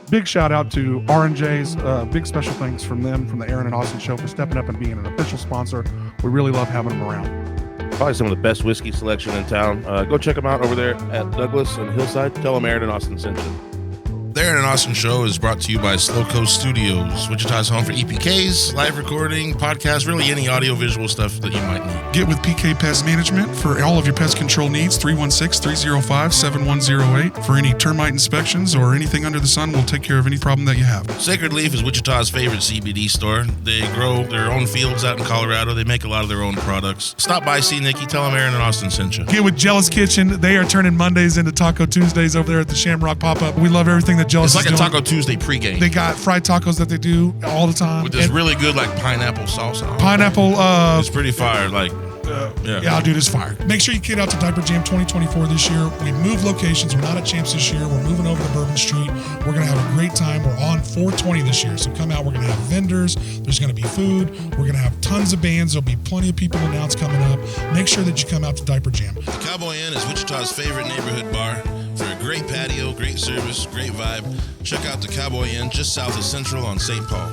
big shout out to R&J's. Big special thanks from them, from the Aaron and Austin Show, for stepping up and being an official sponsor. We really love having them around. Probably some of the best whiskey selection in town. Go check them out over there at Douglas and Hillside. Tell them Aaron and Austin sent you. The Aaron and Austin Show is brought to you by Slow Coast Studios, Wichita's home for EPKs, live recording, podcasts, really any audio-visual stuff that you might need. Get with PK Pest Management for all of your pest control needs. 316-305-7108. For any termite inspections or anything under the sun, we'll take care of any problem that you have. Sacred Leaf is Wichita's favorite CBD store. They grow their own fields out in Colorado. They make a lot of their own products. Stop by, see Nikki. Tell them Aaron and Austin sent you. Get with JEllis Kitchen. They are turning Mondays into Taco Tuesdays over there at the Shamrock Pop-Up. We love everything that JEllis It's like is a doing. Taco Tuesday pregame. They got fried tacos that they do all the time. With this really good like pineapple salsa. Pineapple. It's pretty fire. Like, yeah, dude, it's fire. Make sure you get out to Diaper Jam 2024 this year. We moved locations. We're not at Champs this year. We're moving over to Bourbon Street. We're going to have a great time. We're on 420 this year. So come out. We're going to have vendors. There's going to be food. We're going to have tons of bands. There'll be plenty of people announced coming up. Make sure that you come out to Diaper Jam. the Cowboy Inn is Wichita's favorite neighborhood bar. For a great patio, great service, great vibe, check out the Cowboy Inn just south of Central on St. Paul.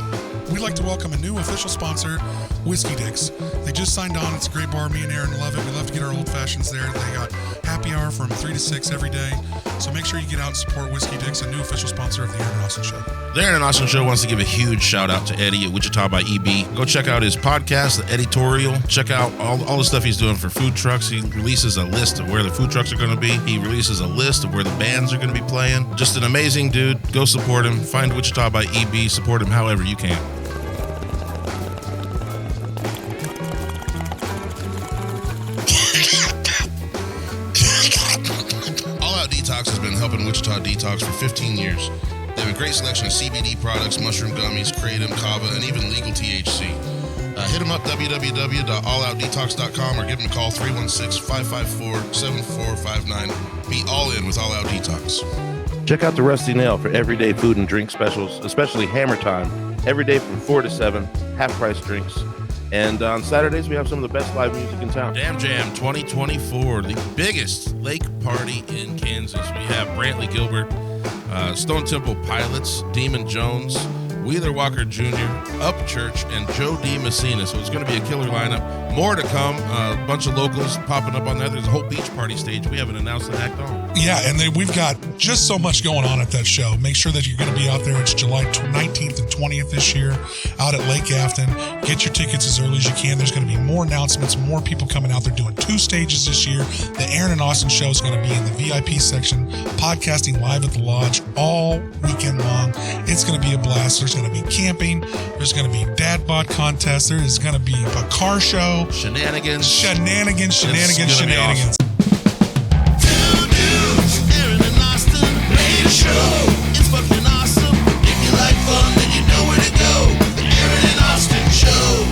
We'd like to welcome a new official sponsor, Whiskey Dicks. They just signed on. It's a great bar. Me and Aaron love it. We love to get our old fashions there. They got happy hour from 3 to 6 every day. So make sure you get out and support Whiskey Dicks, a new official sponsor of the Aaron and Austin Show. The Aaron and Austin Show wants to give a huge shout out to Eddie at Wichita by EB. Go check out his podcast, The Editorial. Check out all the stuff he's doing for food trucks. He releases a list of where the food trucks are going to be. He releases a list of where the bands are going to be playing. Just an amazing dude. Go support him. Find Wichita by EB. Support him however you can. Out Detox has been helping Wichita detox for 15 years. They have a great selection of CBD products, mushroom gummies, kratom, kava, and even legal THC. Hit them up, www.alloutdetox.com, or give them a call, 316-554-7459. Be all in with All Out Detox. Check out the Rusty Nail for everyday food and drink specials, especially Hammer Time. Every day from 4 to 7, half-price drinks. And on Saturdays, we have some of the best live music in town. Dam Jam 2024, the biggest lake party in Kansas. We have Brantley Gilbert, Stone Temple Pilots, Demon Jones, Wheeler Walker Jr., Up Church, and Joe D. Messina. So it's going to be a killer lineup. More to come. A bunch of locals popping up on there. There's a whole beach party stage. We haven't announced an act on. Yeah, and then we've got just so much going on at that show. Make sure that you're going to be out there. It's July 19th and 20th this year out at Lake Afton. Get your tickets as early as you can. There's going to be more announcements, more people coming out. They're doing 2 stages this year. The Aaron and Austin Show is going to be in the VIP section, podcasting live at the lodge all weekend long. It's going to be a blast. There's going to be camping. There's going to be dad bod contests. There is going to be a car show. Shenanigans. Shenanigans. Awesome. Aaron and Austin made a show. It's fucking awesome. If you like fun, then you know where to go. The Aaron and Austin Show.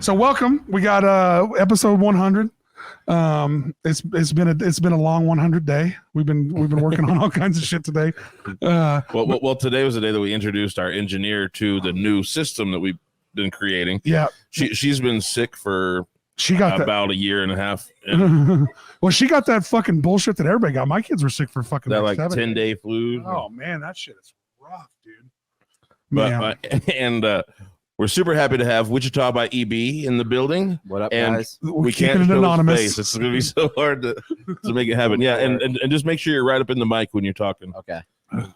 So welcome. We got episode 100. It's been a long 100 day. We've been working on all kinds of shit today. Well, today was the day that we introduced our engineer to the new system that we've been creating. Yeah, she's been sick for about a year and a half. Well, she got that fucking bullshit that everybody got. My kids were sick for fucking that like 7 10-day flu. Oh man, that shit is rough, dude. But we're super happy to have Wichita by EB in the building. What up, and guys? We can't show anonymous. His face. It's going to be so hard to make it happen. Yeah, and just make sure you're right up in the mic when you're talking. Okay.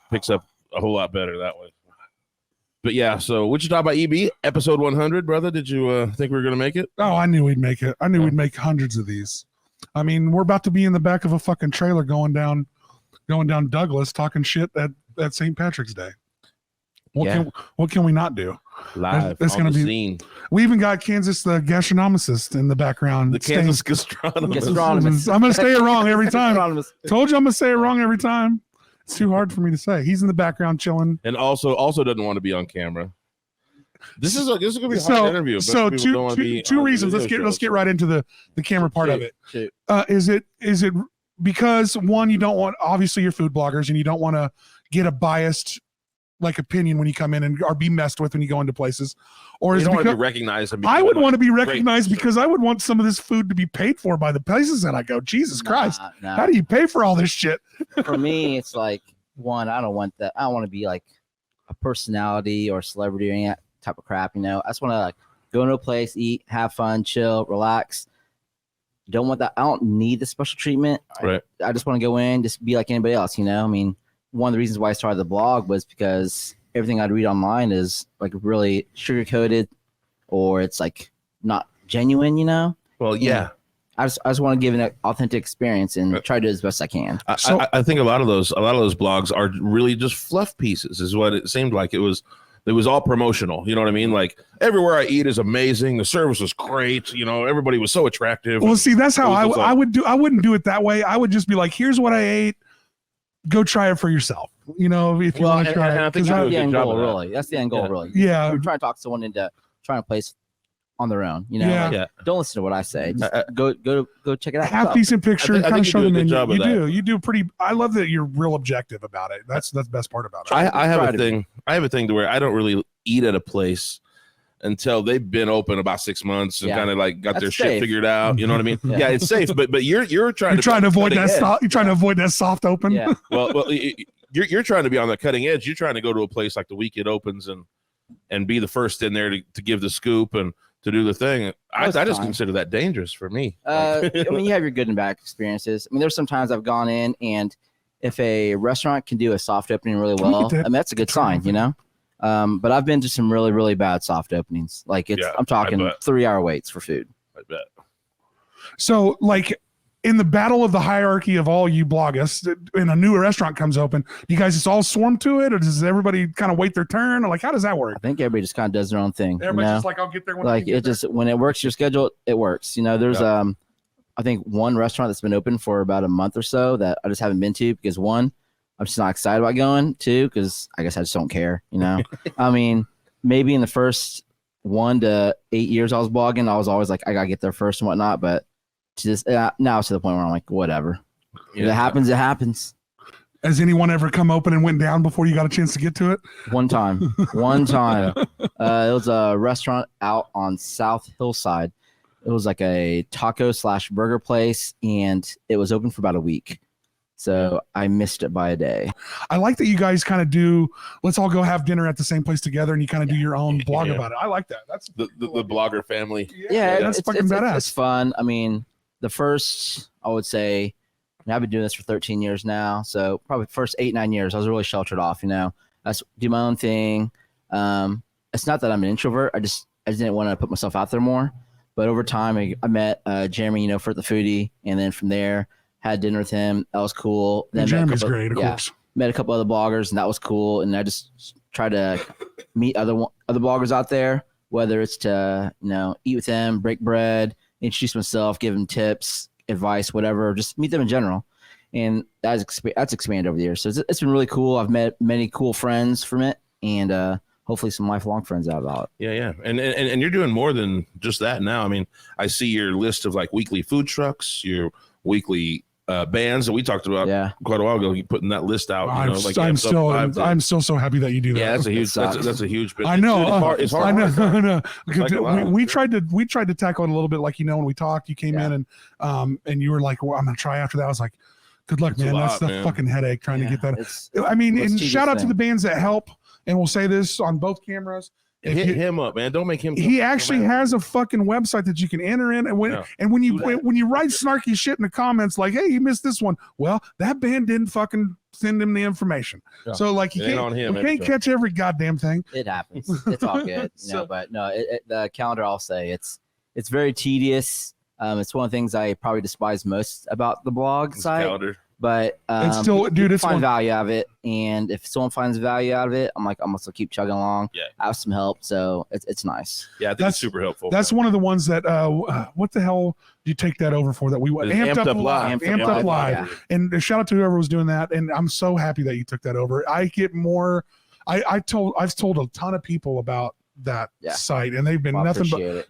Picks up a whole lot better that way. But yeah, so Wichita by EB, episode 100, brother. Did you think we were going to make it? Oh, I knew we'd make it. I knew we'd make hundreds of these. I mean, we're about to be in the back of a fucking trailer going down Douglas talking shit at St. Patrick's Day. What can we not do? Live it's on gonna the be scene. We even got Kansas the Gastronomist in the background. The Kansas Gastronomist. I'm gonna say it wrong every time. Told you I'm gonna say it wrong every time. It's too hard for me to say. He's in the background chilling. And also doesn't want to be on camera. This is gonna be a hard interview. So two reasons. Let's get right into the camera part of it. Is it because one, you don't want, obviously you're food bloggers and you don't want to get a biased like opinion when you come in or be messed with when you go into places, or is you it don't because want to be recognized? I would want to be recognized because I would want some of this food to be paid for by the places that I go. Jesus Christ, how do you pay for all this shit? For me, it's like one, I don't want that. I don't want to be like a personality or celebrity or any that type of crap. You know, I just want to like go into a place, eat, have fun, chill, relax. Don't want that. I don't need the special treatment. Right. I just want to go in, just be like anybody else. You know, I mean, one of the reasons why I started the blog was because everything I'd read online is like really sugar coated, or it's like not genuine. You know. Well, yeah. I just want to give an authentic experience and try to do it as best I can. I think a lot of those blogs are really just fluff pieces, is what it seemed like. It was all promotional. You know what I mean? Like, everywhere I eat is amazing. The service was great. You know, everybody was so attractive. Well, see, that's how I would do. I wouldn't do it that way. I would just be like, here's what I ate. Go try it for yourself. You know, if you want to try it. That's the end goal, really. That's the end goal, really. Yeah. We're trying to talk someone into trying to place on their own. You know, like, don't listen to what I say. Just go check it out. Half decent picture, kind of show them in. You do pretty. I love that you're real objective about it. That's the best part about it. I have a thing. I have a thing to where I don't really eat at a place until they've been open about 6 months and kind of like got their shit figured out. You know what I mean? Yeah, it's safe. But you're trying to avoid that. You're trying to avoid that soft open. Yeah. Well, you're trying to be on the cutting edge. You're trying to go to a place like the week it opens and be the first in there to give the scoop and to do the thing. I just consider that dangerous for me. I mean, you have your good and bad experiences. I mean, there's sometimes I've gone in, and if a restaurant can do a soft opening really well, I mean, that's a good sign, you know? But I've been to some really, really bad soft openings. Like I'm talking 3-hour waits for food. I bet. So like in the battle of the hierarchy of all you bloggers, when a new restaurant comes open, you guys just all swarm to it, or does everybody kind of wait their turn? Or like, how does that work? I think everybody just kind of does their own thing. Everybody's just like, I'll get there. Like it just, when it works your schedule, it works. You know, there's I think one restaurant that's been open for about a month or so that I just haven't been to because one, I'm just not excited about going. Two, because I guess I just don't care. You know, I mean, maybe in the first 1 to 8 years I was blogging, I was always like, I gotta get there first and whatnot, but just now it's to the point where I'm like, whatever. If it happens, it happens. Has anyone ever come open and went down before you got a chance to get to it? One time. It was a restaurant out on South Hillside. It was like a taco / burger place, and it was open for about a week. So I missed it by a day. I like that you guys kind of do, let's all go have dinner at the same place together, and you kind of do your own blog about it. I like that. That's the blogger family. Yeah, that's fucking badass. It's fun. I mean, the first, I would say, I've been doing this for 13 years now. So probably first 8-9 years, I was really sheltered off, you know. I just do my own thing. It's not that I'm an introvert. I just didn't want to put myself out there more. But over time, I met Jeremy, you know, Fert the Foodie. And then from there, had dinner with him. That was cool. Then Jeremy's great, of course. Met a couple other bloggers, and that was cool. And I just tried to meet other bloggers out there, whether it's to, you know, eat with them, break bread, introduce myself, give them tips, advice, whatever, just meet them in general. And that's expanded over the years. So it's been really cool. I've met many cool friends from it, and hopefully some lifelong friends out of it. Yeah. And you're doing more than just that now. I mean, I see your list of like weekly food trucks, your weekly bands that we talked about quite a while ago. You putting that list out. You know, like I'm still so happy that you do that. Yeah, that's a huge bit. I know. It's hard. I know. We tried to tackle it a little bit, like, you know, when we talked, you came in and you were like, well, I'm gonna try after that. I was like, good luck, man. That's the fucking headache trying to get that. I mean, and shout out to the bands that help. And we'll say this on both cameras. Hit him up, man. Don't make him. He actually has a fucking website that you can enter in, and when you write snarky shit in the comments like, "Hey, you missed this one," well, that band didn't fucking send him the information. Yeah. So like, you can't catch every goddamn thing. It happens. It's all good. But no, the calendar. I'll say it's very tedious. It's one of the things I probably despise most about the blog site. Calendar. But it's still, dude, it's find value out of it, and if someone finds value out of it, I'm gonna still keep chugging along. Yeah, I have some help, so it's nice. Yeah, I think that's super helpful. That's one of the ones that what the hell do you take that over for? That we amped up live. Yeah. And shout out to whoever was doing that, and I'm so happy that you took that over. I get more. I've told a ton of people about that site, and they've been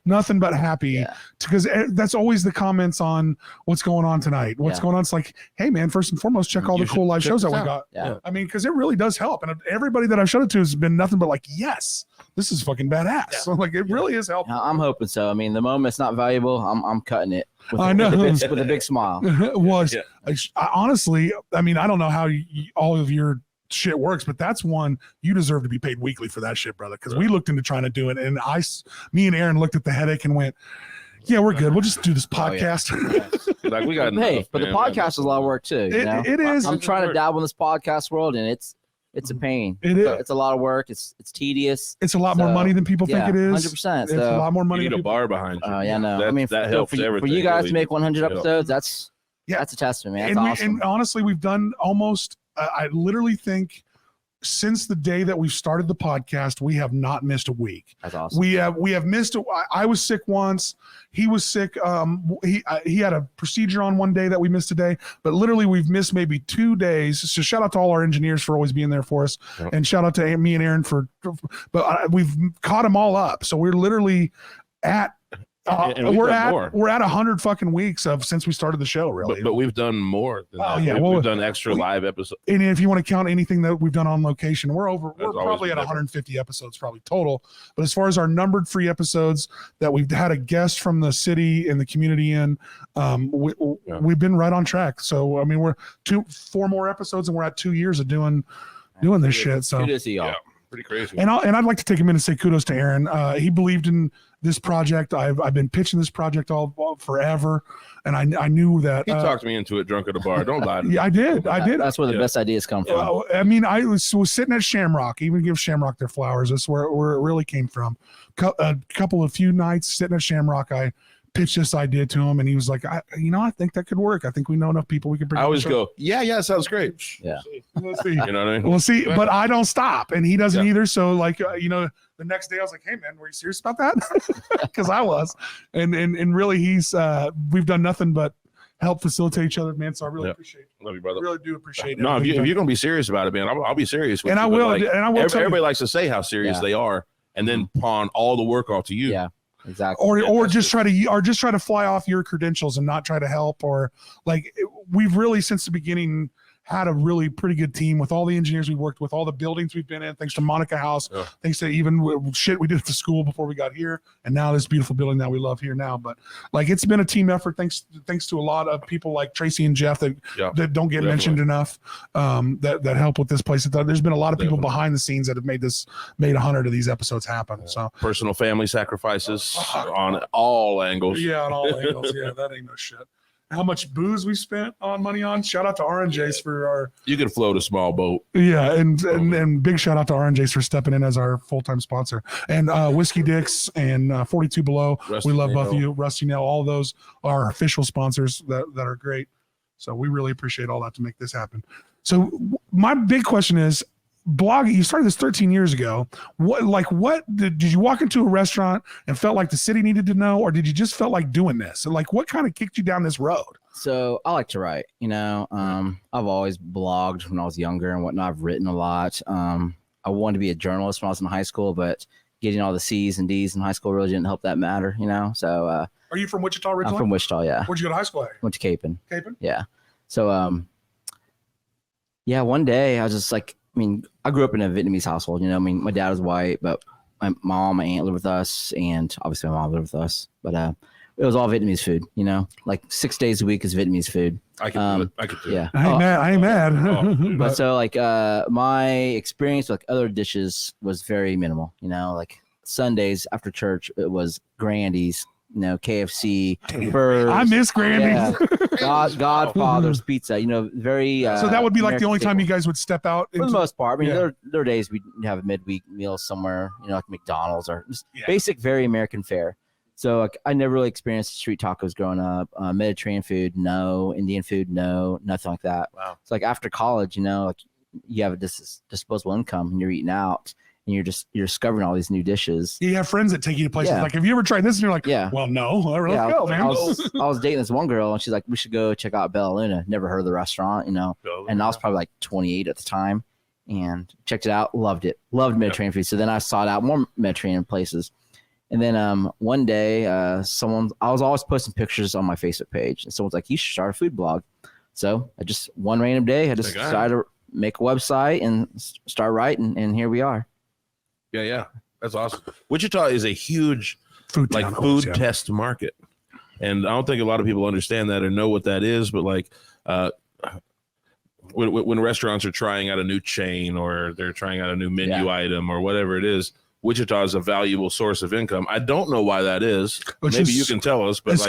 nothing but happy, because that's always the comments on what's going on tonight. What's going on? It's like, hey man, first and foremost, check all the cool live shows that we got. I mean, because it really does help, and everybody that I've showed it to has been nothing but like, yes, this is fucking badass. So like, it really is helping. I'm hoping so. I mean, the moment it's not valuable, I'm cutting it. I know, with a big smile. I honestly, I mean, I don't know how all of your shit works, but that's one you deserve to be paid weekly for that shit, brother. Because we looked into trying to do it, and me and Aaron looked at the headache and went, yeah, we're good. We'll just do this podcast. Like we got hey, but the podcast is a lot of work too. It is. I'm trying to dabble in this podcast world, and it's a pain. It is. It's a lot of work. It's tedious. It's a lot more money than people think it is. 100%. It's a lot more money. You need a bar behind you. Yeah, no. That helps everything. For you guys to make 100 episodes, that's a testament, man. That's awesome. And honestly, we've done almost. I literally think since the day that we've started the podcast, we have not missed a week. That's awesome. We have missed. I was sick once. He was sick. He had a procedure on one day that we missed today. But literally, we've missed maybe 2 days. So shout out to all our engineers for always being there for us, and shout out to me and Aaron but we've caught them all up. So we're literally at. We're at 100 fucking weeks since we started the show, really. But we've done more than that. Yeah, we've done extra live episodes. And if you want to count anything that we've done on location, we're probably at been 150 episodes probably total. But as far as our numbered free episodes that we've had a guest from the city and the community in, we've been right on track. So I mean, we're 4 more episodes and we're at 2 years of doing this shit. So kudos to y'all. Yeah, pretty crazy. And I'd like to take a minute to say kudos to Aaron. He believed in this project. I've been pitching this project all forever, and I knew that he talked me into it drunk at a bar. Don't lie to me. Yeah, I did. That's where the best ideas come from. I mean, I was sitting at Shamrock. Even give Shamrock their flowers. That's where it really came from. A few nights sitting at Shamrock, I pitched this idea to him, and he was like, I think that could work. I think we know enough people we can bring. I always go, yeah, sounds great. Yeah, we'll see. You know what I mean? We'll see. But I don't stop, and he doesn't either. So like, the next day I was like, hey man, were you serious about that? Because I was, and really we've done nothing but help facilitate each other, man. So I really appreciate it. Love you, brother. I really do appreciate it. No, if you're gonna be serious about it, man, I'll be serious with you. And I will. Everybody likes to say how serious they are, and then pawn all the work off to you. Yeah. Exactly. Or just try to fly off your credentials and not try to help, or we've really since the beginning had a really pretty good team with all the engineers we worked with, all the buildings we've been in, thanks to Monica House, thanks to even shit we did at the school before we got here, and now this beautiful building that we love here now. But it's been a team effort thanks to a lot of people like Tracy and Jeff that don't get mentioned enough, that help with this place. There's been a lot of people behind the scenes that have made 100 of these episodes happen. So personal family sacrifices on all angles. Yeah, on all angles. Yeah, that ain't no shit. How much booze we spent on money on. Shout out to RNJs for our. You could float a small boat. Yeah, and big shout out to RNJs for stepping in as our full-time sponsor. And Whiskey Dicks and 42 Below. We love both of you. Rusty Nail, all of those are official sponsors that are great. So we really appreciate all that to make this happen. So my big question is, blogging, you started this 13 years ago. What did you walk into a restaurant and felt like the city needed to know, or did you just felt like doing this? So what kind of kicked you down this road? So I like to write, I've always blogged when I was younger and whatnot. I've written a lot. I wanted to be a journalist when I was in high school, but getting all the C's and D's in high school really didn't help that matter, So are you from Wichita originally? I'm from Wichita, yeah. Where'd you go to high school at? Went to Capon. Capon? Yeah. So one day I was just like, I grew up in a Vietnamese household, my dad was white, but my mom, my aunt lived with us, and obviously my mom lived with us, but it was all Vietnamese food, 6 days a week is Vietnamese food. I could do it. Yeah. I ain't mad. But so my experience with other dishes was very minimal, Sundays after church, it was Grandy's, KFC, burgers. I miss Grandy's. Yeah. Godfather's Pizza, very. So that would be American the only time staple. you guys would step out? For the most part. There are days we'd have a midweek meal somewhere, like McDonald's or just basic, very American fare. So I never really experienced street tacos growing up. Mediterranean food, no. Indian food, no. Nothing like that. Wow. So after college, you have a disposable income and you're eating out. And you're discovering all these new dishes. You have friends that take you to places like, have you ever tried this? And you're like, well, no. Let's go, man. I was dating this one girl, and she's like, we should go check out Bella Luna. Never heard of the restaurant, and I was probably like 28 at the time, and checked it out, loved it, loved Mediterranean food. So then I sought out more Mediterranean places, and then one day, I was always posting pictures on my Facebook page, and someone's like, you should start a food blog. So I just one random day, I just decided to make a website and start writing, and here we are. Yeah, that's awesome. Wichita is a huge food test market, and I don't think a lot of people understand that or know what that is. But when restaurants are trying out a new chain or they're trying out a new menu item or whatever it is, Wichita is a valuable source of income. I don't know why that is. Maybe you can tell us, but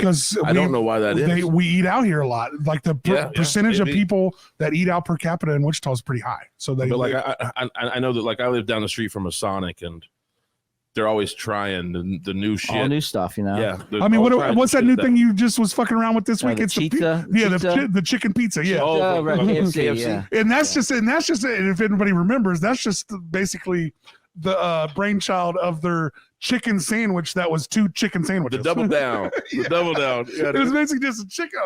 I don't know why that is. We eat out here a lot. Like the percentage of people that eat out per capita in Wichita is pretty high. So I know that I live down the street from a Sonic, and they're always trying the new shit, all new stuff, Yeah. I mean, what's that new thing you just was fucking around with this week? It's pizza. The chicken pizza. Yeah. KFC, yeah. And that's just if anybody remembers, that's just basically the brainchild of their chicken sandwich that was 2 chicken sandwiches. The double down. Yeah, it was basically just a chicken,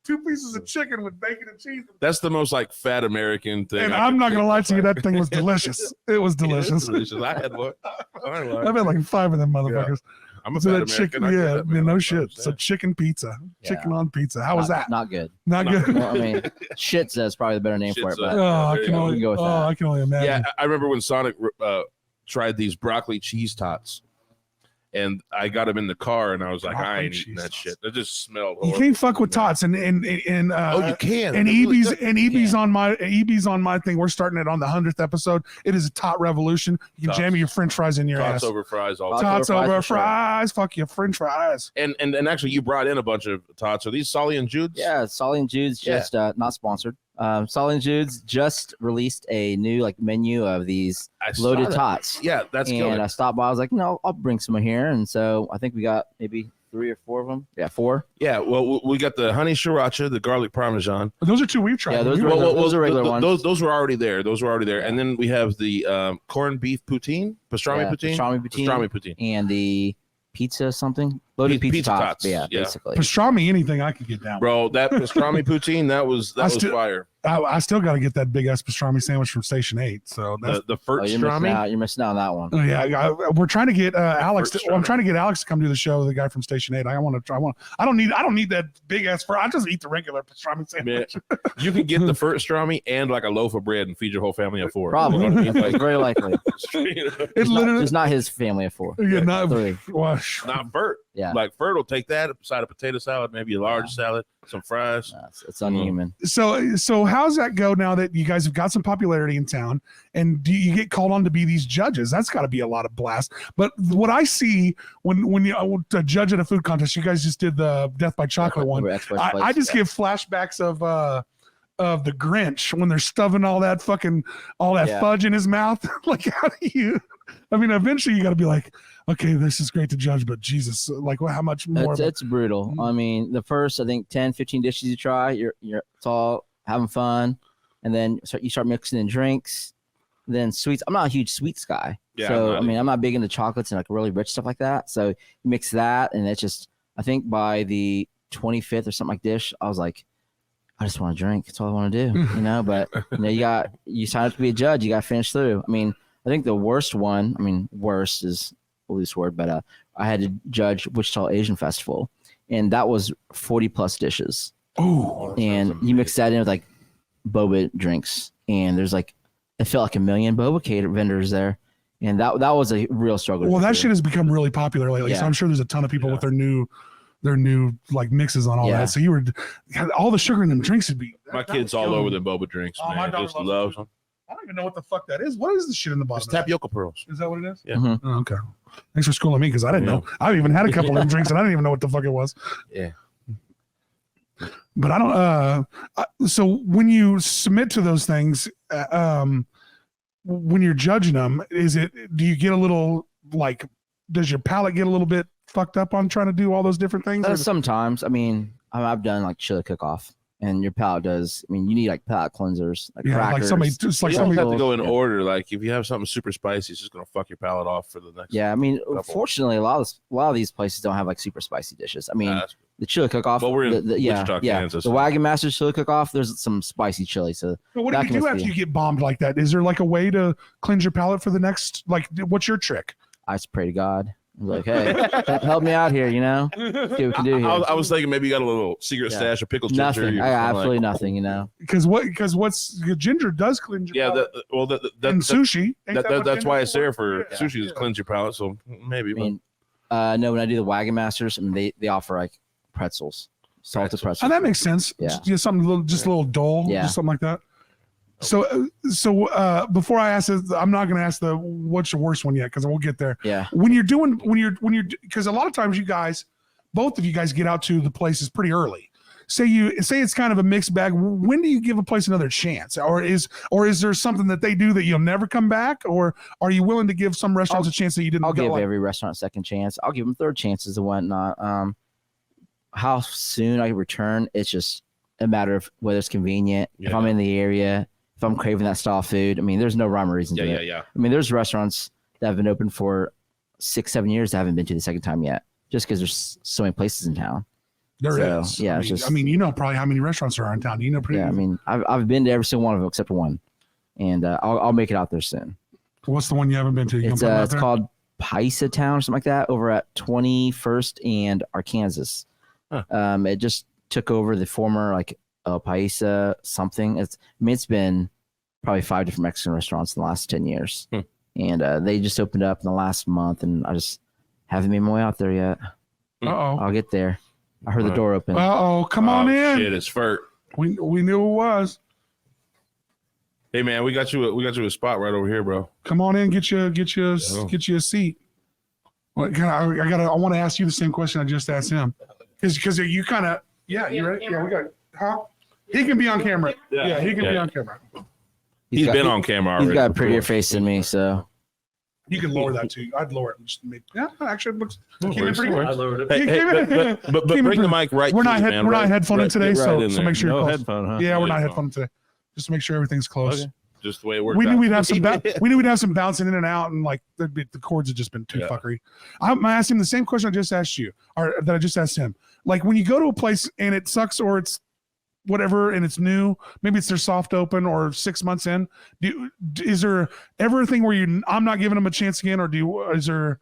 2 pieces of chicken with bacon and cheese. That's the most fat American thing. And I'm not gonna lie to you, that thing was delicious. It was delicious. I had one. I've had like 5 of them motherfuckers. Yeah. I'm a fat American. No shit. So chicken pizza, chicken on pizza. How was that? Not good. Not good. Well, I mean, shitza is probably the better name for it. But I can only imagine. Yeah, I remember when Sonic tried these broccoli cheese tots, and I got them in the car, and I was like, I ain't eating that shit. That just smelled horrible. You can't fuck with tots, and you can. And EB's on my thing. We're starting it on the 100th episode. It is a tot revolution. You can jam your French fries in your ass. Tots over fries. Tots over fries. Fuck your French fries. And actually, you brought in a bunch of tots. Are these Solly and Jude's? Yeah, Solly and Jude's just not sponsored. Solly and Jude's just released a new menu of these loaded tots. Yeah, that's killer. And I stopped by. I was like, no, I'll bring some here. And so I think we got maybe 3 or 4 of them. Yeah, 4. Yeah, well, we got the honey sriracha, the garlic parmesan. Those are 2 we've tried. Yeah, those are regular ones. Those were already there. Yeah. And then we have the corned beef poutine, pastrami poutine, and the pizza something. Loaded pizza tots. Yeah, basically. Pastrami, anything I could get down. Bro, that pastrami poutine, that was fire. I still got to get that big ass pastrami sandwich from Station 8. So that's the Fert pastrami. You're missing out on that one. Oh, yeah, we're trying to get Alex. I'm trying to get Alex to come do the show. The guy from Station 8. I don't need that big ass Fert. I just eat the regular pastrami sandwich. Man, you can get the Fert pastrami and like a loaf of bread and feed your whole family of 4. Probably, very likely. It's not his family of 4. Yeah, not 3. Not Fert. Yeah, like Fert will take that side of potato salad, maybe a large salad, some fries. It's unhuman. So how's that go now that you guys have got some popularity in town, and do you get called on to be these judges? That's got to be a lot of blast. But what I see when you to judge at a food contest, you guys just did the Death by Chocolate one. I just get flashbacks of the Grinch when they're stuffing all that fudge in his mouth. Like, how do you? I mean, eventually you got to be like, okay, this is great to judge, but Jesus, how much more? It's brutal. I mean, the first, I think 10, 15 dishes you try, it's all having fun. And then you start mixing in drinks, then sweets. I'm not a huge sweets guy. Yeah, so, I'm not big into chocolates and really rich stuff like that. So you mix that, and it's just, I think by the 25th or something like dish, I was like, I just want to drink. That's all I want to do, But you sign up to be a judge. You got to finish through. I mean, I think the worst one, worst is a loose word, but I had to judge Wichita Asian Festival, and that was 40 plus dishes. Oh, and you mix that in with boba drinks, and there's it felt like a million boba vendors there, and that was a real struggle. Well, that shit has become really popular lately, so I'm sure there's a ton of people with their new mixes on all that. So you all the sugar in them drinks would be. My kids all over the boba drinks, man. My daughter just loves them. I don't even know what the fuck that is. What is the shit in the bottom? It's tapioca pearls. Is that what it is? Yeah. Mm-hmm. Oh, okay. Thanks for schooling me, because I didn't know. I've even had a couple of them drinks and I didn't even know what the fuck it was. Yeah. But I don't. So when you submit to those things, when you're judging them, do you get a little does your palate get a little bit fucked up on trying to do all those different things? Sometimes. I mean, I've done chili cook-off. And your palate does. I mean, you need palate cleansers, crackers. You don't have to go in order. If you have something super spicy, it's just gonna fuck your palate off for the next. Yeah, I mean, fortunately, a lot of these places don't have super spicy dishes. I mean, the chili cook-off. Well, we're in Wichita, Kansas. The Wagon Master's chili cook-off. There's some spicy chili. So what do you do after you get bombed like that? Is there a way to cleanse your palate for the next? What's your trick? I just pray to God. I was hey, help me out here, See what we can do here. I was thinking maybe you got a little secret stash of pickled ginger. Nothing. Absolutely nothing, Because ginger does cleanse your palate. And sushi. That's why it's there for sushi to cleanse your palate. So maybe. No, when I do the Wagon Masters, they offer pretzels, salted pretzels. Oh, that makes sense. Yeah. Something a little dull. Yeah. Just something like that. So before I ask this, I'm not going to ask what's your worst one yet, because we'll get there. Yeah. When you're because a lot of times you guys, both of you guys get out to the places pretty early. Say it's kind of a mixed bag. When do you give a place another chance, or is there something that they do that you'll never come back, or are you willing to give some restaurants a chance that you didn't? I'll give every restaurant a second chance. I'll give them third chances and whatnot. How soon I return, it's just a matter of whether it's convenient. Yeah. If I'm in the area, if I'm craving that style food. I mean, there's no rhyme or reason to it. I mean, there's restaurants that have been open for 6-7 years that I haven't been to the second time yet, just because there's so many places in town. There is. Yeah, I mean, you know probably how many restaurants there are in town. You know pretty. Yeah, I mean, I've been to every single one of them except one, and I'll make it out there soon. What's the one you haven't been to? It's called Paisa Town or something like that, over at 21st and Arkansas. Huh. It just took over the former Paisa something. It's been probably 5 different Mexican restaurants in the last 10 years, and they just opened up in the last month, and I just haven't made my way out there yet. I'll get there. I heard the door open. Come on in. Shit, it's Fert. We knew it was. Hey man, we got you a spot right over here, bro. Come on in, get you a seat. Well, I want to ask you the same question I just asked him, because you kind of you ready? Yeah, we got. Huh? He can be on camera. Yeah, he can be on camera. He's been on camera already. He's got a prettier face than me, so. You can lower that too. I'd lower it. Actually, it looks. Came in pretty good. I lowered it. But bring the mic right. We're not headphoning today, so make sure you're close. Headphone, huh? Yeah, we're not headphoning today. Just to make sure everything's close. Okay. Just the way it works. We knew we'd have some bouncing in and out, and the cords had just been too fuckery. I'm asking him the same question I just asked you, or that I just asked him. Like when you go to a place and it sucks, or it's whatever, and it's new, maybe it's their soft open or 6 months in. Is there ever a thing where I'm not giving them a chance again, or is there?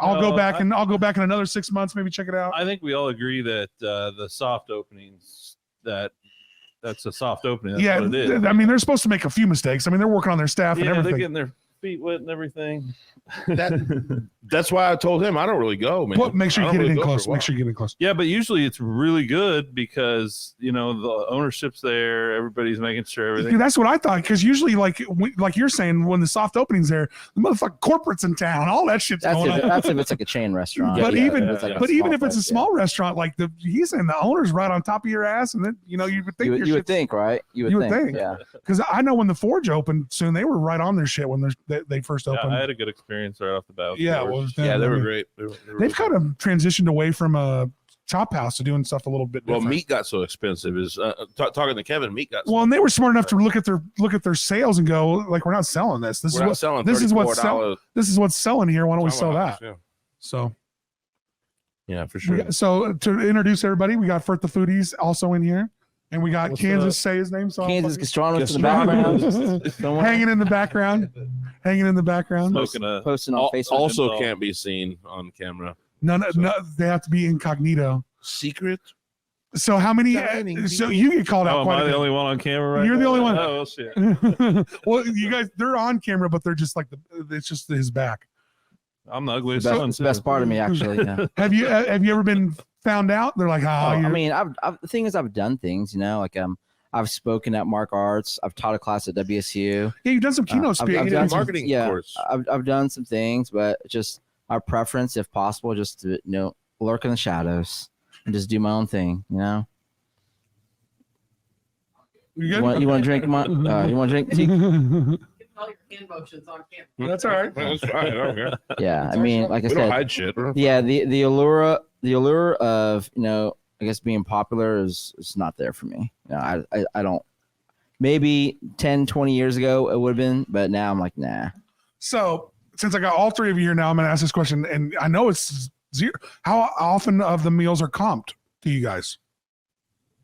I'll go back in another 6 months, maybe check it out. I think we all agree that the soft openings that's a soft opening. That's what it is. I mean, they're supposed to make a few mistakes. I mean, they're working on their staff and everything. They're getting their feet wet and everything. That's why I told him I don't really go, man. Well, make sure you get it in close. Make sure you get in close. Yeah, but usually it's really good because the ownership's there. Everybody's making sure everything. Dude, that's what I thought. Because usually, like you're saying, when the soft opening's there, the motherfucking corporate's in town. All that shit's going on. That's if it's like a chain restaurant. But even if it's a small restaurant, like he's saying, the owner's right on top of your ass, and then you would think you would think, right? You would think. Yeah. Because I know when the Forge opened soon, they were right on their shit when they first opened. I had a good experience right off the bat. Yeah, they were great. They've kind of transitioned away from a chop house to doing stuff a little bit different. Well, meat got so expensive. Is talking to Kevin, meat got. And they were smart enough to look at their sales and go, like, we're not selling this. This is what's selling here. Why don't we sell that? Yeah. So. Yeah, for sure. So to introduce everybody, we got Fert the Foodies also in here. And we got Kansas, say his name. So Kansas Gastronimist in the background. Hanging in the background. Posting on Facebook. Also can't be seen on camera. No, they have to be incognito. Secret? So how many? So you get called out. Am I the only one on camera right You're now? the only one. Oh, shit. Well, you guys, they're on camera, but they're just like it's just his back. I'm the ugliest one. one. It's the best part of me, actually. Yeah. Have you ever been found out? They're like, I mean, the thing is, I've done things, I've spoken at Mark Arts. I've taught a class at WSU. Yeah, you've done some keynote speaking. I've done marketing course. I've done some things, but just our preference, if possible, just to lurk in the shadows and just do my own thing. You want to drink? You want to drink? All your hand motions on camera. That's all right. That's fine. Okay. Yeah, I mean, like I said, don't hide shit. Yeah, the allure of I guess being popular is not there for me. I don't. Maybe 10, 20 years ago it would have been, but now I'm like, nah. So since I got all three of you here now, I'm going to ask this question, and I know it's zero. How often of the meals are comped to you guys?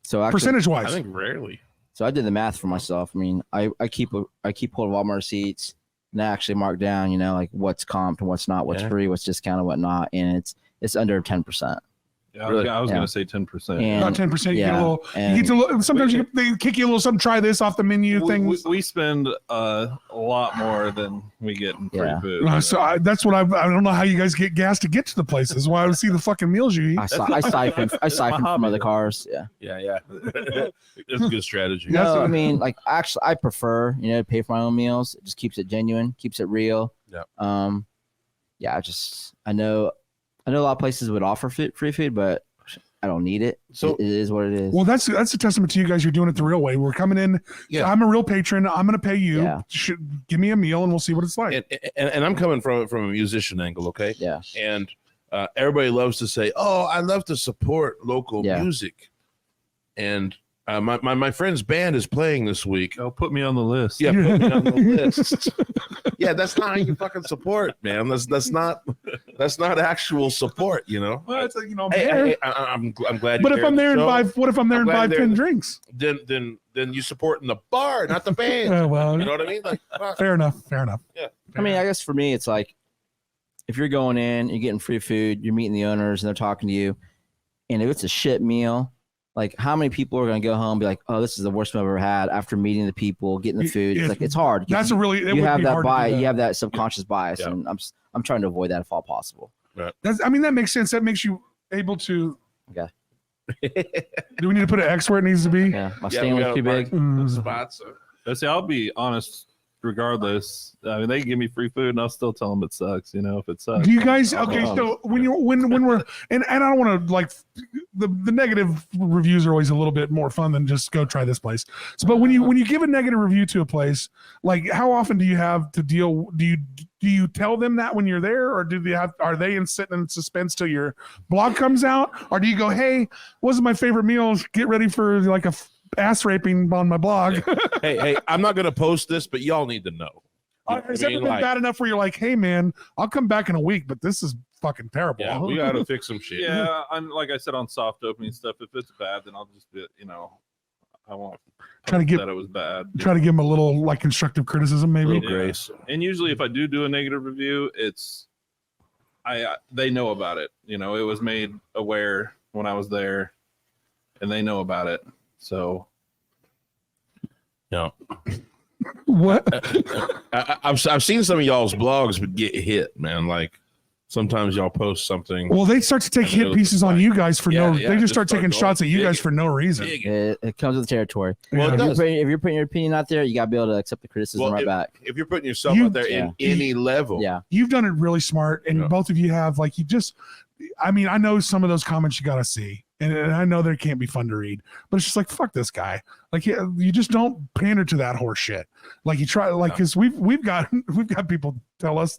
So actually, percentage-wise, I think rarely. So I did the math for myself. I mean, I keep hold of all my receipts, and I actually mark down, like what's comped and what's not, what's free, what's discounted, whatnot, and it's under 10%. Yeah, Really? I was going to say 10%. About 10%. You get a little. and- You get to. Sometimes they kick you a little. Something. Try this off the menu thing. We spend a lot more than we get in free food. So that's what I don't know how you guys get gas to get to the places. Why I would see the fucking meals you eat. I siphon from other cars. Yeah. Yeah. That's a good strategy. No, I mean, like actually, I prefer to pay for my own meals. It just keeps it genuine, keeps it real. Yeah. Yeah. I know a lot of places would offer free food, but I don't need it. So it is what it is. Well, that's a testament to you guys. You're doing it the real way. We're coming in. Yeah. I'm a real patron. I'm going to pay you. Yeah. Give me a meal and we'll see what it's like. And I'm coming from a musician angle, okay? Yeah. And everybody loves to say, "Oh, I love to support local music," and my friend's band is playing this week. Oh, put me on the list. Yeah, put me on the list. Yeah, that's not how you fucking support, man. That's not actual support, Well, it's Hey, I'm glad. But if I'm there and buy, what if I'm there and buy 10 drinks? Then you supporting the bar, not the band. Well, you know what I mean? Like, fair enough. Yeah. I mean, I guess for me, it's like if you're going in, you're getting free food, you're meeting the owners, and they're talking to you, and if it's a shit meal. Like, how many people are going to go home and be like, "Oh, this is the worst meal I've ever had," after meeting the people, getting the food? It's like it's hard. That's a really you have that bias. You have that subconscious bias, and I'm trying to avoid that if all possible. Right. I mean, that makes sense. That makes you able to. Okay. Do we need to put an X where it needs to be? Yeah, my stand was too big. Spots. See, I'll be honest. Regardless, I mean, they can give me free food, and I'll still tell them it sucks. If it sucks. Do you guys? Okay, so when we're and I don't want to like the negative reviews are always a little bit more fun than just go try this place. So, but when you give a negative review to a place, like how often do you have to deal? Do you tell them that when you're there, or are they sitting in suspense till your blog comes out, or do you go, "Hey, wasn't my favorite meal? Get ready for like a ass raping on my blog." hey, I'm not gonna post this, but y'all need to know. Has it ever been bad enough where you're like, "Hey man, I'll come back in a week, but this is fucking terrible." Yeah, we gotta fix some shit. Yeah, I'm like I said on soft opening stuff. If it's bad, then I'll just be, I won't try to get that it was bad. Try to give them a little like constructive criticism, maybe. Grace. And usually, if I do a negative review, it's they know about it. It was made aware when I was there, and they know about it. So, yeah. What? I've seen some of y'all's blogs get hit, man. Like sometimes y'all post something. Well, they start to take hit pieces on you guys for they just start taking shots at you guys for no reason. It comes with the territory. Well, if you're putting your opinion out there, you got to be able to accept the criticism back. If you're putting yourself out there in any level, you've done it really smart, and both of you have. Like I mean, I know some of those comments you got to see. And I know they can't be fun to read, but it's just like, fuck this guy. Like, you just don't pander to that horse shit. Like you try, like, cause we've got people tell us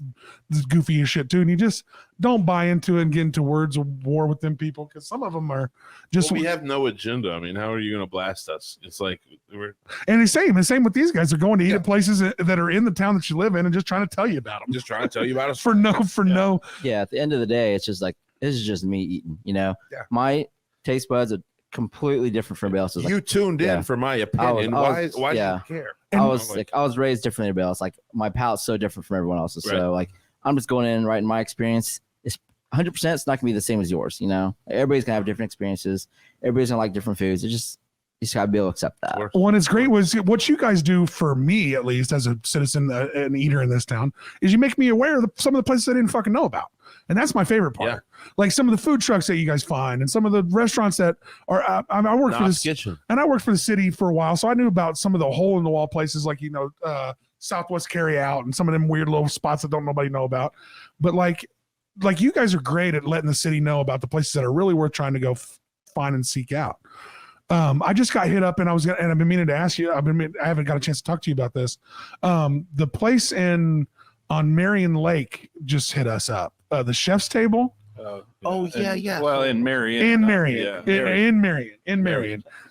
this goofy as shit too. And you just don't buy into it and get into words of war with them people. Cause some of them are just, we have no agenda. I mean, how are you going to blast us? It's like, and the same with these guys. They're going to eat at places that are in the town that you live in and just trying to tell you about them. Just trying to tell you about us for no. Yeah. At the end of the day, it's just like, this is just me eating, my taste buds are completely different from everybody else's. You tuned in for my opinion. Why do you care? I was raised differently than everybody else. Like my palate's so different from everyone else's. Right. So like I'm just going in right in my experience. It's 100%. It's not gonna be the same as yours. Everybody's gonna have different experiences. Everybody's gonna like different foods. You just gotta be able to accept that. One is great was what you guys do for me, at least as a citizen, an eater in this town, is you make me aware of some of the places I didn't fucking know about. And that's my favorite part. Yeah. Like some of the food trucks that you guys find and some of the restaurants that are, I worked for this kitchen and I worked for the city for a while. So I knew about some of the hole in the wall places like, Southwest Carry Out and some of them weird little spots that nobody know about. But like you guys are great at letting the city know about the places that are really worth trying to go find and seek out. I just got hit up and I've been meaning to ask you, I haven't got a chance to talk to you about this. The place on Marion Lake just hit us up. The Chef's Table. Yeah. Well, in Marion. In Marion.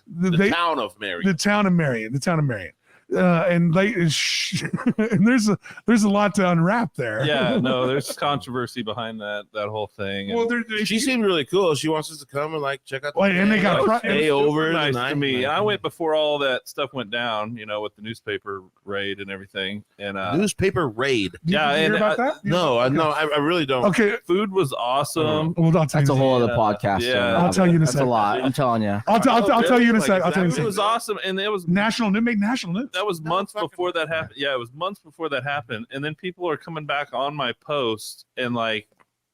The town of Marion. and there's a lot to unwrap there. Yeah, no, there's controversy behind that whole thing. Well, she seemed really cool. She wants us to come and like check out. And they got stay over nice to me. I went before all that stuff went down, with the newspaper raid and everything. And newspaper raid. Yeah, and hear about that? No, I really don't. Okay, food was awesome. Well, that's a whole other podcast. Yeah, I'll tell you in a second. That's a lot. I'm telling you. I'll tell you in a second. I'll tell you in a second. It was awesome, and it was national news. Make national news. That was months before that happened. Yeah, it was months before that happened, and then people are coming back on my post and like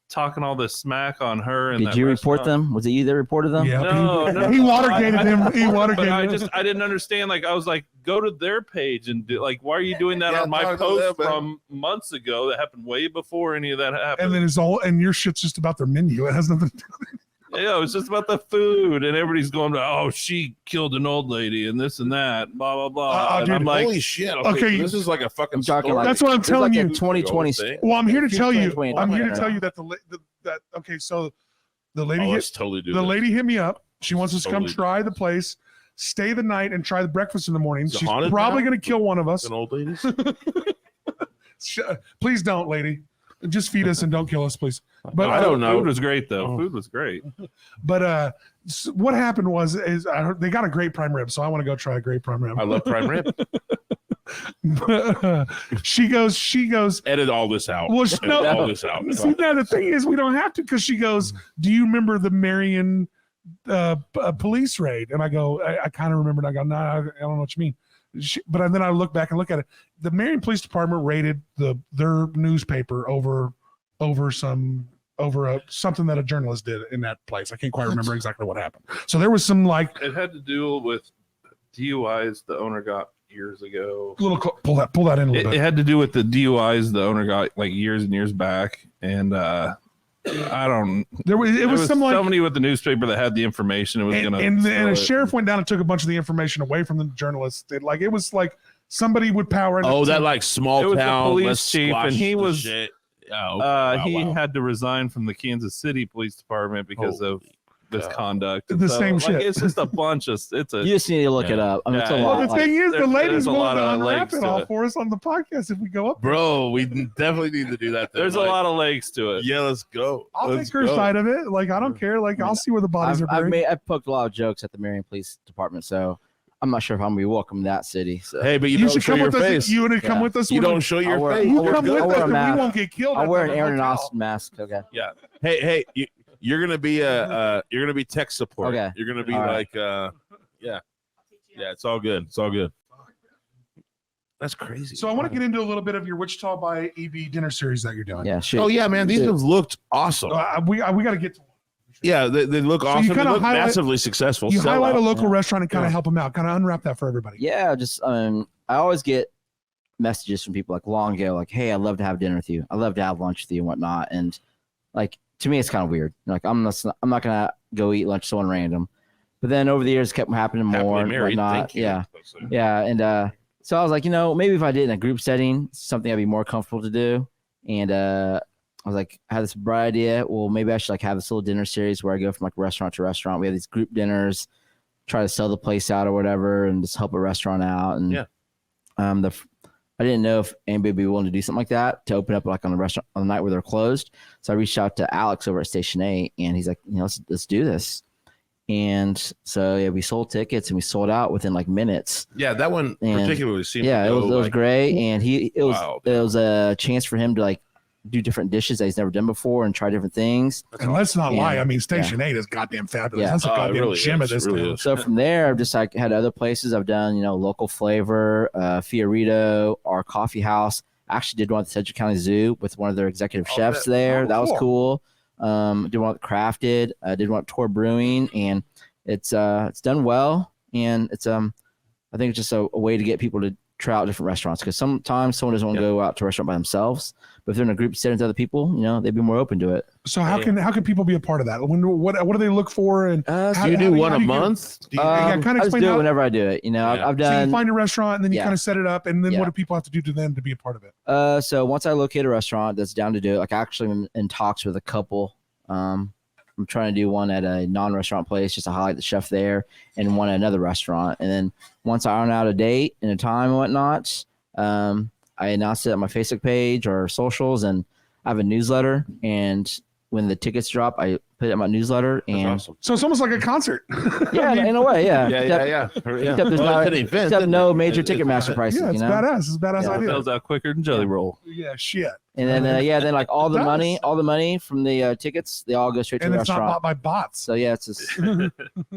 talking all this smack on her. And did you report them? Was it you that reported them? Yeah. No. He Watergated them. He Watergated them. I didn't understand. Like I was like, go to their page and do like, why are you doing that on my post from months ago? That happened way before any of that happened. And then it's all, and your shit's just about their menu. It has nothing to do with it. Yeah, it's just about the food, and everybody's going, "Oh, she killed an old lady, and this and that, blah blah blah." Dude, I'm like, "Holy shit!" Okay, this is like a fucking story. Like, that's what I'm telling you. 2020. Well, I'm here to tell you. I'm here to tell you that that okay. So the lady lady hit me up. She wants us to come try the place, stay the night, and try the breakfast in the morning. She's probably going to kill one of us. An old ladies. Please don't, lady. Just feed us and don't kill us, please. But I don't know. Food was great, though. Food was great. But what happened was they got a great prime rib, so I want to go try a great prime rib. I love prime rib. She goes. Edit all this out. Well, all this out. See, now the thing is, we don't have to, because she goes, "Do you remember the Marion police raid?" And I go, "I kind of remember." And I go, "No, I don't know what you mean." But then I look back and look at it. The Marion Police Department raided their newspaper over something that a journalist did in that place. I can't quite remember exactly what happened. So there was some it had to do with DUIs the owner got years ago. Pull that in a little bit. It had to do with the DUIs the owner got like years and years back, and I don't. There was somebody with the newspaper that had the information. It was and a sheriff went down and took a bunch of the information away from the journalists. It was like somebody would power. That like small it was town the police chief, and he was. Shit. He had to resign from the Kansas City Police Department because of misconduct. Same shit. It's just a bunch of. You just need to look it up. I mean, it's a lot. Well, the thing is, the ladies will unwrap it all it. for us on the podcast if we go up. Bro, we definitely need to do that. There's a lot of legs to it. Yeah, let's go. I'll take her side of it. Like, I don't care. Like, I'll see where the bodies are buried. I've poked a lot of jokes at the Marion Police Department, so I'm not sure if I'm gonna be welcome in that city. So. Hey, but you should come with face. us. You would come with us. You don't show your face. You come with us, and we won't get killed. I'll wear an Aaron and Austin mask. Okay. Yeah. Hey, you're gonna be you're gonna be tech support. Okay. You're gonna be yeah. It's all good. It's all good. That's crazy. So I want to get into a little bit of your Wichita by EB dinner series that you're doing. Yeah. Shoot. Oh yeah, man. These have looked awesome. We got to get to. Yeah, they look awesome. They look massively successful. You highlight a local restaurant and kind of help them out. Kind of unwrap that for everybody. Yeah, just I always get messages from people like long ago, like, "Hey, I'd love to have dinner with you. I'd love to have lunch with you and whatnot." And like to me, it's kind of weird. Like I'm not gonna go eat lunch with someone random. But then over the years, it kept happening more and whatnot. Yeah, and so I was like, maybe if I did it in a group setting, something I'd be more comfortable to do. And I was like, I had this bright idea. Well, maybe I should like have this little dinner series where I go from like restaurant to restaurant. We have these group dinners, try to sell the place out or whatever, and just help a restaurant out. And I didn't know if anybody would be willing to do something like that to open up like on the restaurant on the night where they're closed. So I reached out to Alex over at Station 8, and he's like, let's do this. And so we sold tickets and we sold out within like minutes. Yeah, that one particularly seemed. Yeah, it was great, and it was a chance for him to like do different dishes that he's never done before and try different things. And let's not lie. I mean, Station 8 is goddamn fabulous. Yeah. That's a goddamn gem of this really. So from there, I've just like had other places I've done, Local Flavor, Fiorito, our coffee house. I actually did one at the Sedgwick County Zoo with one of their executive chefs there. That was cool. Did one at Crafted. Did one at Tor Brewing, and it's done well. And it's I think it's just a way to get people to try out different restaurants, because sometimes someone doesn't want to go out to a restaurant by themselves, but if they're in a group setting with other people, they'd be more open to it. So how can people be a part of that? What do they look for? And do you do one a month? I just do it whenever I do it. I've done. So you find a restaurant and then you kind of set it up, and then what do people have to do to them to be a part of it? So once I locate a restaurant that's down to do it, like actually I'm in talks with a couple I'm trying to do one at a non-restaurant place just to highlight the chef there, and one at another restaurant. And then once I iron out a date and a time and whatnot, I announce it on my Facebook page or socials, and I have a newsletter. And when the tickets drop, I put it in my newsletter. And awesome. So it's almost like a concert. Yeah, in a way, yeah. Except there's no major Ticketmaster prices. Yeah, it's badass. It's a badass idea. Sells out quicker than Jelly Roll. Yeah, shit. And then then like all the money from the tickets, they all go straight to And the it's restaurant. not bought by bots. So yeah, it's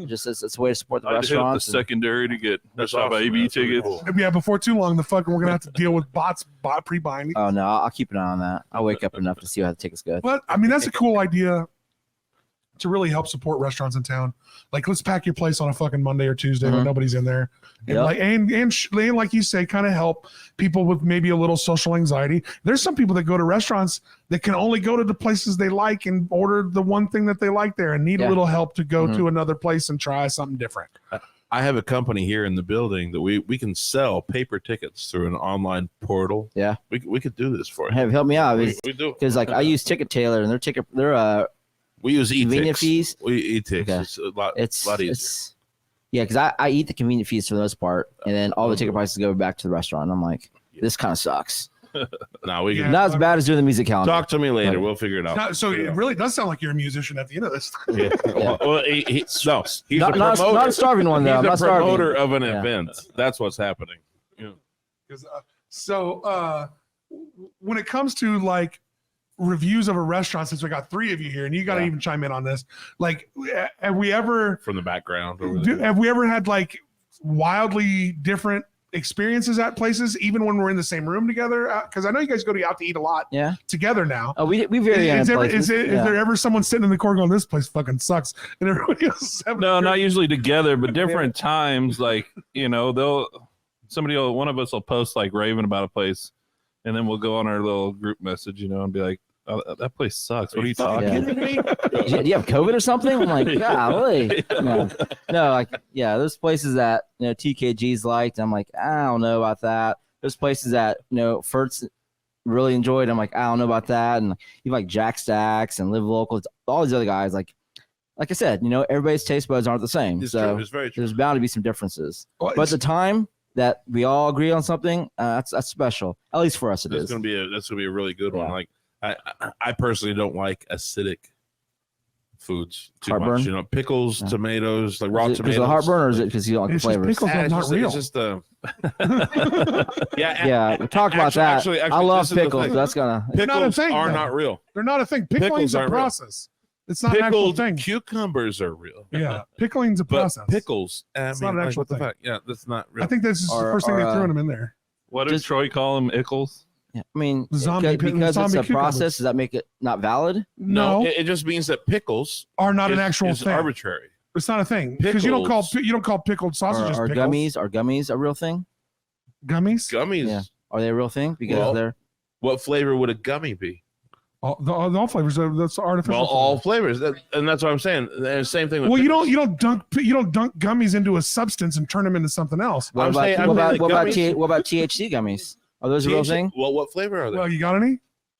just it's a way to support the I hit the restaurants. secondary to get That's shot by awesome, AB man. That's really tickets. cool. Yeah, before too long, we're gonna have to deal with bots pre-buying. Oh no, I'll keep an eye on that. I'll wake up enough to see how the tickets go. But I mean, that's a cool idea to really help support restaurants in town. Like, let's pack your place on a fucking Monday or Tuesday when nobody's in there, and Yep. like and like you say, kind of help people with maybe a little social anxiety. There's some people that go to restaurants that can only go to the places they like and order the one thing that they like there, and need a little help to go to another place and try something different. I have a company here in the building that we can sell paper tickets through an online portal. Yeah, we could do this for you. Have help me out We do. because like I use Ticket Tailor and their We use convenient e-tix. fees. We e-tix. Okay. It's a lot easier. Yeah, because I eat the convenient fees for the most part, and then all the ticket prices go back to the restaurant. I'm like, this kind of sucks. No, we can Not as bad as doing the music calendar. talk to me later. We'll figure it out. So it really does sound like you're a musician at the end of this. Yeah. Well, he's not, a not, promoter. not a starving one though. I'm He's not a starving. promoter of an event. That's what's happening. When it comes to like reviews of a restaurant, since we got three of you here, and you got to even chime in on this, like, have we ever From the background. have we ever had like wildly different experiences at places, even when we're in the same room together? Because I know you guys go out to eat a lot together now. Oh, we vary on places. Is there ever someone sitting in the corner going, this place fucking sucks, and everybody else is having No, not usually together, but different times. Like, one of us will post like raving about a place, and then we'll go on our little group message, and be like, oh, that place sucks. What are you talking Yeah. about? Do you have COVID or something? I'm like, golly. No, like, yeah, there's places that, TKG's liked. I'm like, I don't know about that. There's places that, Fert's really enjoyed. I'm like, I don't know about that. And you like Jack Stacks and Live Local, all these other guys. Like I said, everybody's taste buds aren't the same. It's so true. It's very true. there's bound to be some differences. Well, But the time that we all agree on something, that's special. At least for us, it That's is. gonna be a really good one. Yeah. Like I personally don't like acidic foods too Heartburn? much. Pickles, tomatoes, like raw Is it tomatoes. because of heartburn, or is it because you don't like the It's just flavors? pickles are not real. It's just Yeah, we talked about that. Actually, I love this is the pickles. thing. That's gonna. They're not a Pickles thing, are though. not real. They're not a thing. Pickling's Pickles a aren't real. process. It's not an actual Pickled thing. cucumbers are real. Yeah, pickling's a But process. pickles, It's not an actual what the thing. fuck? Yeah, that's not real. I think this is the first thing they threw them in there. What does Troy call them? Ickles? Yeah, I mean, Zombie because it's zombie a cucumbers. process, does that make it not valid? No, it just means that pickles are not an is- actual is thing. arbitrary. It's not a thing because you don't call pickled Are, sausages are pickles. gummies a real thing? Gummies. Gummies. Yeah. Are they a real thing? Because Well, they're What flavor would a gummy be? All flavors. That's artificial. Well, all flavors, and that's what I'm saying. And same thing with. Well, pickles. you don't dunk gummies into a substance and turn them into something else. what I'm about saying- I'm what about saying what about, gummies- what about THC gummies? Are those a real thing? Well, what flavor are they? Well, you got any?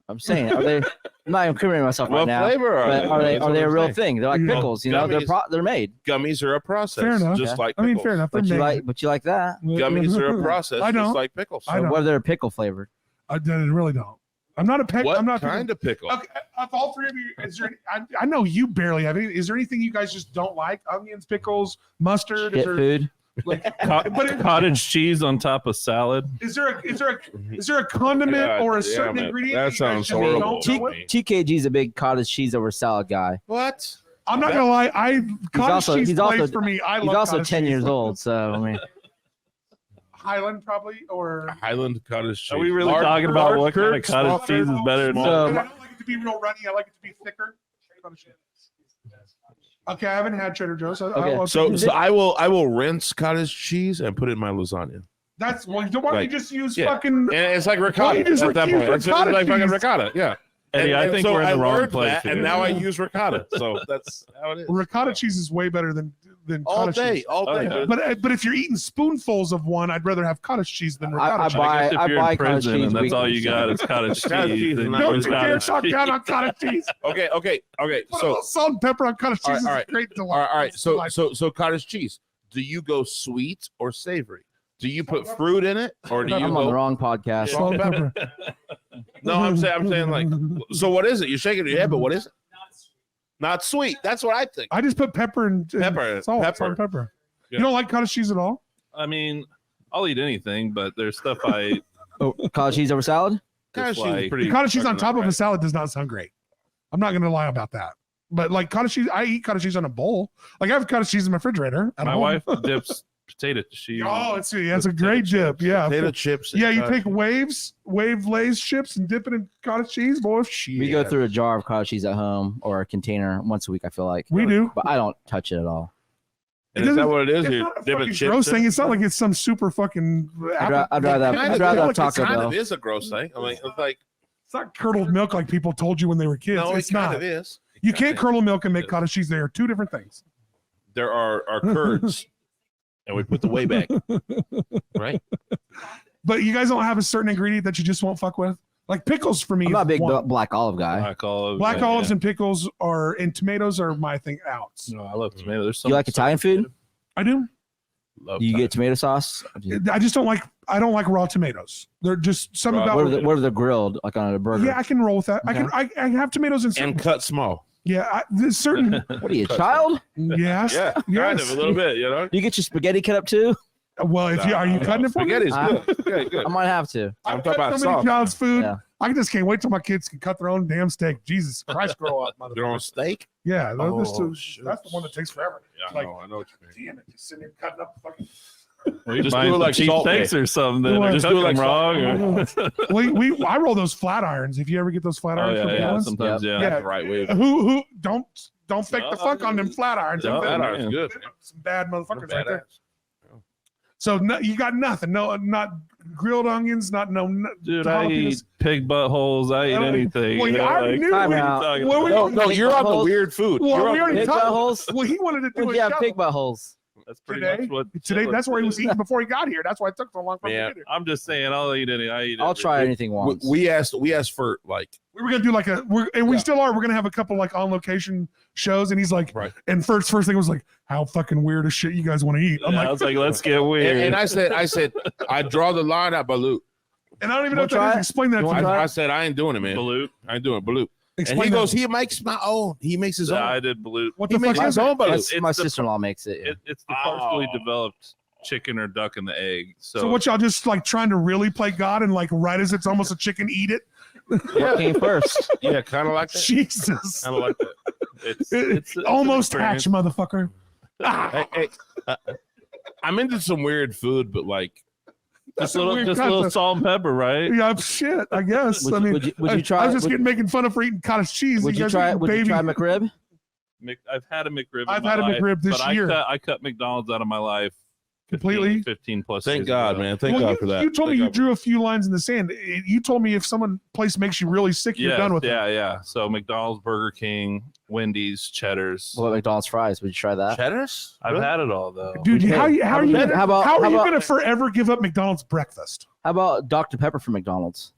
I'm saying, are they? I'm not incriminating myself What right now. flavor are But they? are they That's are what they a I'm real saying. thing? They're like Yeah. pickles, Gummies- they're made. Gummies are a process. Fair enough. Just like I mean, pickles. fair enough. But They're you made. like that. Gummies are a process. I don't. Just like pickles. I don't. What if they're pickle flavored? I really don't. I'm not a pick. What I'm not kind of pickle? Okay, of all three of you, is there? I know you barely have any. Is there anything you guys just don't like? Onions, pickles, mustard. Shit food. Like, Cottage cheese on top of salad. is there a condiment God or a damn certain it. ingredient? That you guys sounds just horrible. don't know it? TKG's a big cottage cheese over salad guy. What? I'm not gonna lie. Cottage cheese plays for me. I he's love also cottage 10 cheese. years old, so I mean, Highland probably or. Highland cottage cheese. Are we really talking about what kind of cottage cheese is better than I So- don't like it to be real runny. I like it to be thicker. Okay, I haven't had Trader Joe's. Okay. So I will rinse cottage cheese and put it in my lasagna. That's why don't Like, you just use yeah. fucking. And it's like Why ricotta you just at that use point. It's ricotta like fucking cheese? ricotta. Yeah. Eddie, I think so we're in the I wrong learned place that, here. and now I use ricotta. So that's how it is. Ricotta cheese is way better than than all cottage day, cheese. all day. yeah. But if you're eating spoonfuls of one, I'd rather have cottage cheese than ricotta cheese. I guess if you're buy in cottage prison cheese and that's all weekly, you got is cottage Cottage cheese cheese, is then not you Don't use you dare cottage talk cheese. down on cottage cheese. Okay. Put a So little salt and pepper on cottage cheese. all right. Is great all delight. right. So cottage cheese. Do you go sweet or savory? Do you put fruit in it, or do you I'm on the go? wrong podcast. Salt and pepper. No, I'm saying like. So what is it? You're shaking your head, but what is it? Not sweet. That's what I think. I just put pepper and salt. Salt and pepper. Yeah. You don't like cottage cheese at all? I mean, I'll eat anything, but there's stuff I Oh, cottage cheese over salad? Cottage cheese is like- pretty. Cottage cheese on top of a right. salad does not sound great. I'm not going to lie about that. But like cottage cheese, I eat cottage cheese on a bowl. Like I have cottage cheese in my refrigerator. at my home. wife dips potato cheese. Oh, it's a great dip. Yeah. Potato chips. and Yeah, you cottage take wave Lay's chips and dip it in cottage cheese, boy. Shit. We go through a jar of cottage cheese at home or a container once a week, I feel like. We do. But I don't touch it at all. And is that what it is? It's You're not a dipping fucking chips gross in thing. it? It's not like it's some super fucking. I'd rather Kind have of- it Taco kind Bell. of is a gross thing. I mean, it's like It's not curdled milk like people told you when they were kids. no, It's it kind not. of is. You It can't kinda curdle milk and make is. cottage cheese. They are two different things. There are curds, and we put the whey back, right? But you guys don't have a certain ingredient that you just won't fuck with. Like pickles for me. I'm not a is big one. black olive guy. Black Olives and pickles and tomatoes are my thing. Outs. No, I love tomato. There's so You like much Italian food? I do. Love Do you Italian get tomato sauce? I just don't like. I don't like raw tomatoes. They're just something Raw- about. What are the grilled like on a burger? Yeah, I can roll with that. Okay. I have tomatoes in certain. And cut small. Yeah, there's certain. What are you, a child? Yes. Yeah, kind yes. of a little bit. You know, Do you get your spaghetti cut up too? Well, if you are you cutting it for me? spaghetti's Ah. good. Spaghetti good. I might have to. I'm I've talking cut about so many sauce. child's food. Yeah. I just can't wait till my kids can cut their own damn steak. Jesus Christ, grow up, They're on motherfucker. steak. Yeah, Oh, that's the shoot. one that takes forever. Yeah, Like, I know what you mean. damn it, just sitting there cutting up fucking. Well, you Just find do it some like cheap Salt steaks Bae. or something. Do That it- just do it cook like them wrong. Or, I roll those flat irons. If you ever get those flat oh irons from yeah, yeah. Gallons. Sometimes yeah. Yeah. That's the right way. Who don't fake the No, fuck on them flat irons. no, Them- that That is good. some bad motherfuckers They're right there. badass. So no, you got nothing. No, not grilled onions. Not Dude, I jalapenos. eat pig buttholes. I eat Oh, anything. well, you know, I already like- knew Time we- out. well, we- No, you're on the weird food. Well, You're we on- already Pig talked. buttholes? Well, he wanted to do Where'd a you have show. pig buttholes? That's pretty Today? much what Today, that's where he was eating before he got here. That's why it took so long for him Yeah. to get here. I'm just saying, I'll eat any. I eat. I'll try everything. anything once. we asked for like We were gonna do like we still are. We're gonna have a couple like on location shows, and he's like, Right. And first thing was like, how fucking weird as shit you guys want to eat. I'm Yeah, like, I was like, let's get weird. and I said I draw the line at Balut. and I don't even know You what that wanna is. try it? Explain that You to wanna me. try I said I ain't doing it, man. Balut. I ain't doing Balut. And Explain he that. goes, he makes my own. He makes his Yeah, own. I did balut. What He the fuck makes is his it? own Balut. It's My the- sister-in-law makes it. Yeah. It's the partially Oh. developed chicken or duck in the egg. So what y'all just like trying to really play God and like right as it's almost a chicken, eat it? What came first? Yeah, kind of like that. Jesus. Kind of like that. It's an Almost experience. hatch, motherfucker. Hey, I'm into some weird food, but like Just a a little, weird just a little concept. salt and pepper, right? Yeah, shit. I guess. Would I you- mean, would you I try- was just would- making fun of for eating cottage cheese. Would you guys try? eating Would you baby- try McRib? I've had a McRib. I've in my had a life, McRib this but year. I cut McDonald's out of my life Completely? 15 plus. thank years God, ago. man. Thank Well, God for that. You told me Thank you God. drew a few lines in the sand. You told me if someone place makes you really sick, you're Yeah, done with it. yeah. So McDonald's, Burger King, Wendy's, Cheddar's. What about McDonald's fries? Would you try that? Cheddars? I've had it all though. Dude, Okay. how are you How about- how are how you about- gonna forever give up McDonald's breakfast? How about Dr Pepper from McDonald's?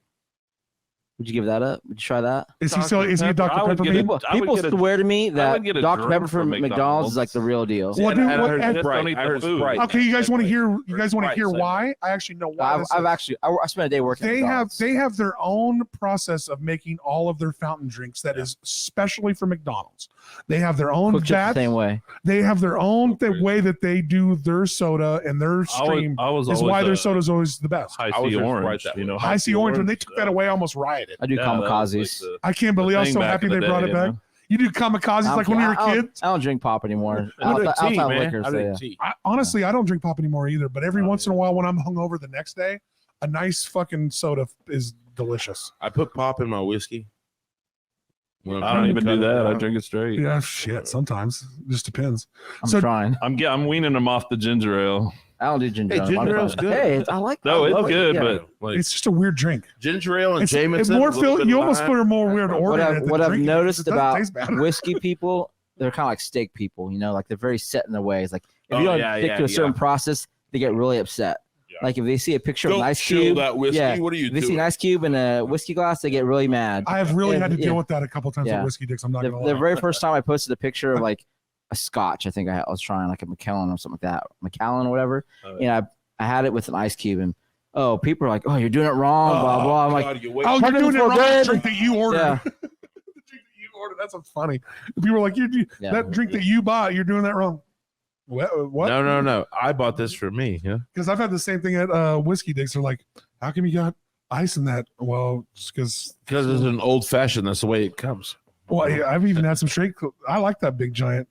Would you give that up? Would you try that? Is he still is he a Pepper, I Dr. would Pepper get man? it. People, I would people get a- swear to me I that would get a Dr drink Pepper from from McDonald's is like the real deal. Well, dude, And I what- heard and- Sprite. Don't eat I the heard food. Sprite. Okay, you guys want to hear? You guys want to Right, hear same. why? I actually know why. this I've is. actually I spent a day working. at McDonald's. They have their own process of making all of their fountain drinks that is specially for McDonald's. They have their own cooked it the vats. same way. They have their own way that they do their soda and their stream I was is always why their a soda's always the best. high I was C just orange. right that You know, High C orange, when they took that stuff. away, I almost rioted. I do Yeah, that was kamikazes. like I can't believe I was thing so back happy in they the brought day, it back. you know? You do kamikazes like when we were kids. I don't drink pop anymore. I drink Outside tea, man. liquor, I so yeah. drink tea. Honestly, I don't drink pop anymore either. But every once in a while, when I'm hungover the next day, a nice fucking soda is delicious. I put pop in my whiskey. When I'm I trying don't to even cut do it that. I down. drink it straight. Yeah, shit. Sometimes just depends. I'm So- trying. I'm weaning them off the ginger ale. I don't do ginger Hey, ale. ginger ale's good. Hey, I like that. No, I it's love it. good, Yeah. but like It's just a weird drink. Ginger ale and It's Jameson. more a little feel. bit You of almost lime. put a more weird order What in I've, it than what I've drinking it, noticed because it doesn't about taste bad. whiskey people they're kind of like steak people, you know, like they're very set in their ways. Like if you don't stick to a certain process, they get really upset. Yeah. Like if they see a picture of an ice cube, that whiskey. What are you doing? If they see an ice cube in a whiskey glass, they get really mad. I have really had to deal with that a couple times with whiskey dicks. I'm not gonna lie. The very first time I posted a picture of like a Scotch, I think I was trying like a Macallan or something like that, Macallan or whatever. I had it with an ice cube, and people are like, "Oh, you're doing it wrong," blah blah. I'm like, you're doing it wrong. The drink that you ordered. Yeah. The drink that you ordered. That's what's funny. People are like, that drink that you bought, you're doing that wrong. What? No. I bought this for me. Yeah. Because I've had the same thing at Whiskey Dicks. They're like, how come you got ice in that? Well, because it's an old fashioned. That's the way it comes. Well, I've even had some straight. I like that big giant.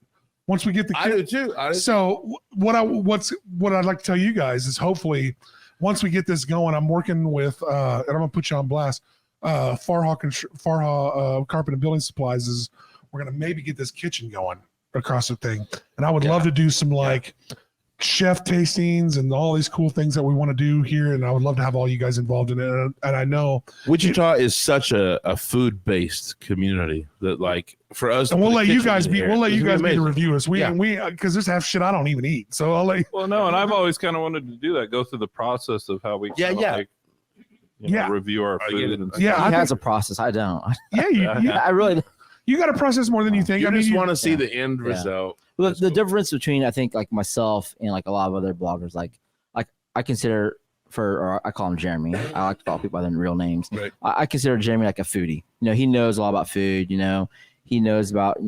Once we get the I do too. So what I'd like to tell you guys is hopefully once we get this going, I'm working with and I'm gonna put you on blast. Farha Carpet and Building Supplies is we're gonna maybe get this kitchen going across the thing, and I would love to do some like chef tastings and all these cool things that we want to do here, and I would love to have all you guys involved in it. And I know Wichita is such a food based community that like for us, and we'll let you guys be the reviewers. We because there's half shit I don't even eat, so I'll let you. Well, no, and I've always kind of wanted to do that, go through the process of how we review our food. And he has a process. I don't. I really. You got to process more than you think. You just want to see the end result. Well, the difference between I think like myself and like a lot of other bloggers, like I consider or I call him Jeremy. I like to call people by their real names. Right. I consider Jeremy like a foodie. You know, he knows a lot about food. You know, he knows about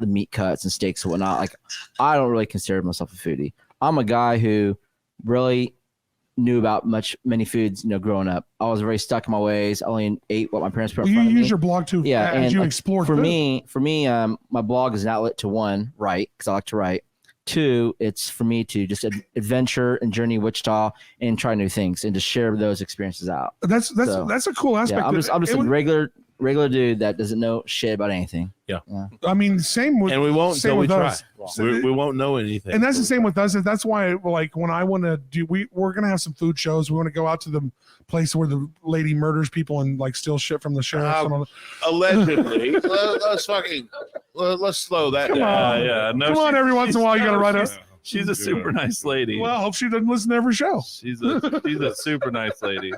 the meat cuts and steaks and whatnot. Like I don't really consider myself a foodie. I'm a guy who really knew about many foods, you know, growing up. I was very stuck in my ways. I only ate what my parents put in front of me. You use your blog too. Yeah, as you explore. For me, my blog is an outlet to one, write, because I like to write. Two, it's for me to just adventure and journey Wichita and try new things and to share those experiences out. That's a cool aspect. Yeah, I'm just a regular dude that doesn't know shit about anything. Yeah. I mean, same with, and we won't until we try. So we won't know anything. And that's the same with us. That's why, like, when I want to do, we're gonna have some food shows. We want to go out to the place where the lady murders people and like steal shit from the sheriff. Allegedly. let's slow that down. Yeah. No, come on, every once in a while you gotta write up. She's a super nice lady. Well, I hope she doesn't listen to every show. She's a super nice lady.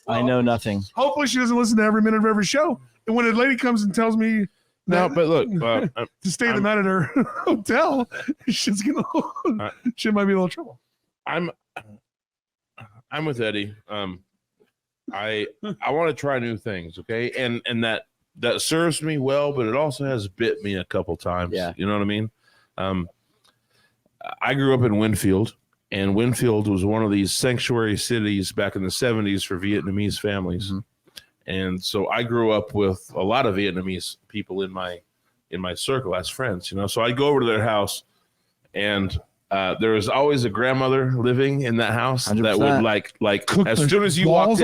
I know nothing. Hopefully she doesn't listen to every minute of every show. And when a lady comes and tells me but look, to stay the night at her hotel, shit might be a little trouble. I'm with Eddie. I want to try new things, okay? And that serves me well, but it also has bit me a couple times. Yeah. You know what I mean? I grew up in Winfield. And Winfield was one of these sanctuary cities back in the 70s for Vietnamese families. Mm-hmm. And so I grew up with a lot of Vietnamese people in my circle as friends, you know. So I'd go over to their house, and there was always a grandmother living in that house 100%. That would like as soon as you walked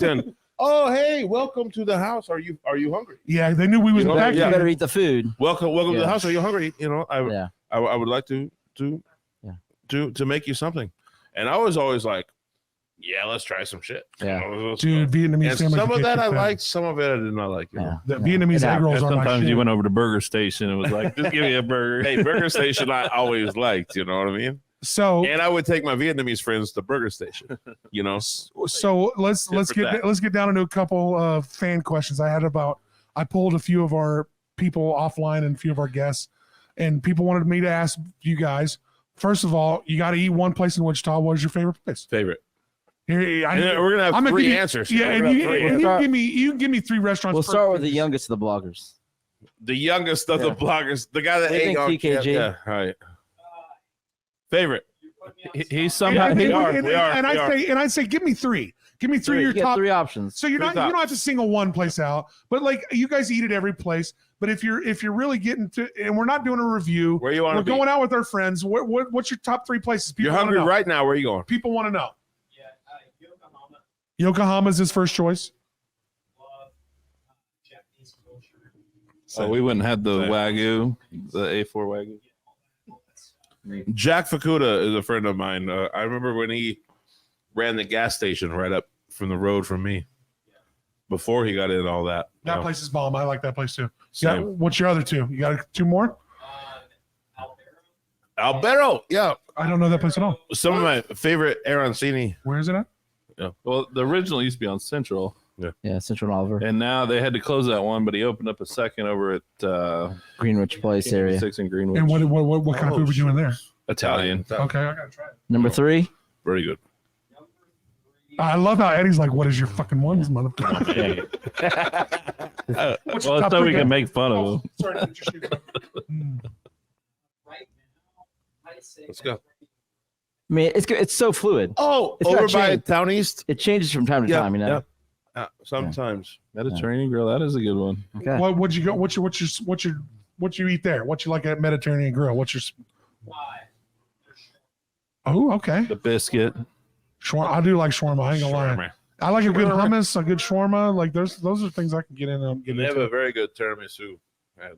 in, oh, hey, welcome to the house. Are you hungry? Yeah, they knew we was back. You better eat the food. Welcome to the house. Are you hungry? You know, I would like to make you something. And I was always like, yeah, let's try some shit. Yeah. Dude, Vietnamese and some of that I liked, some of it I did not like. The Vietnamese egg rolls are my shit. Sometimes you went over to Burger Station and was like, just give me a burger. Hey, Burger Station I always liked, you know what I mean? So and I would take my Vietnamese friends to Burger Station, you know. So let's get down into a couple of fan questions. I pulled a few of our people offline and a few of our guests, and people wanted me to ask you guys. First of all, you got to eat one place in Wichita. What is your favorite place? Favorite. Here, we're gonna have three answers. Yeah, and you can give me three restaurants. We'll start with the youngest of the bloggers. The youngest of the bloggers, the guy that ate on TKG. Yeah, right. Favorite. He's somehow. We are. I'd say, give me three. Give me three of your top. Three options. So you don't have to single one place out, but like you guys eat at every place. But if you're really getting to, and we're not doing a review, where you want to be? We're going out with our friends. What's your top three places? People you're hungry right now. Where are you going? People want to know. Yokohama is his first choice. So we wouldn't have the Wagyu, the A4 Wagyu. Jack Fukuda is a friend of mine. I remember when he ran the gas station right up from the road from me. before he got into all that. That place is bomb. I like that place too. Same. Yeah. What's your other two? You got two more? Albero. Yeah. I don't know that place at all. Some of my favorite Arancini. Where is it at? Well, the original used to be on Central. Yeah, Central and Oliver. And now they had to close that one, but he opened up a second over at Greenwich Place area. 6 in Greenwich. And what kind of food were you doing there? Italian. Okay, I gotta try it. Number 3. Very good. I love how Eddie's like, "What is your fucking ones, motherfucker?" What's your Well, top so we three can guys? make fun of him. Sorry to get your shoes on. Let's go. I mean, it's so fluid. Oh, It's over not by changed. Town East. It changes from time to time, you know. Sometimes. Mediterranean grill, that is a good one. Okay. What'd you go? What you eat there? What you like at Mediterranean Grill? What's your? Oh, okay. The biscuit. Shawarma. I do like shawarma. I ain't gonna lie. I like a good hummus, a good shawarma. Like those are things I can get in. They have a very good tiramisu at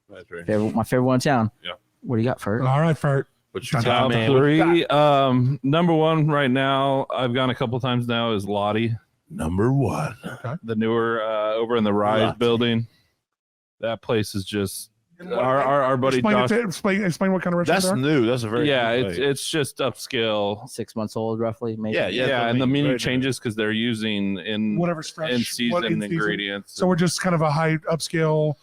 Mediterranean. My favorite one in town. Yeah. What do you got, Fert? All right, Fert. But you Top man. 3. Number 1 right now, I've gone a couple times now, is Lottie. Number 1. The newer over in the Rise building. That place is just our buddy Josh. Explain what kind of restaurant That's they are. new. That's a very good place. it's just upscale. 6 months old, roughly. Maybe. Yeah, and the menu changes because they're using Whatever's fresh. in What season in season. ingredients. So we're just kind of a high upscale.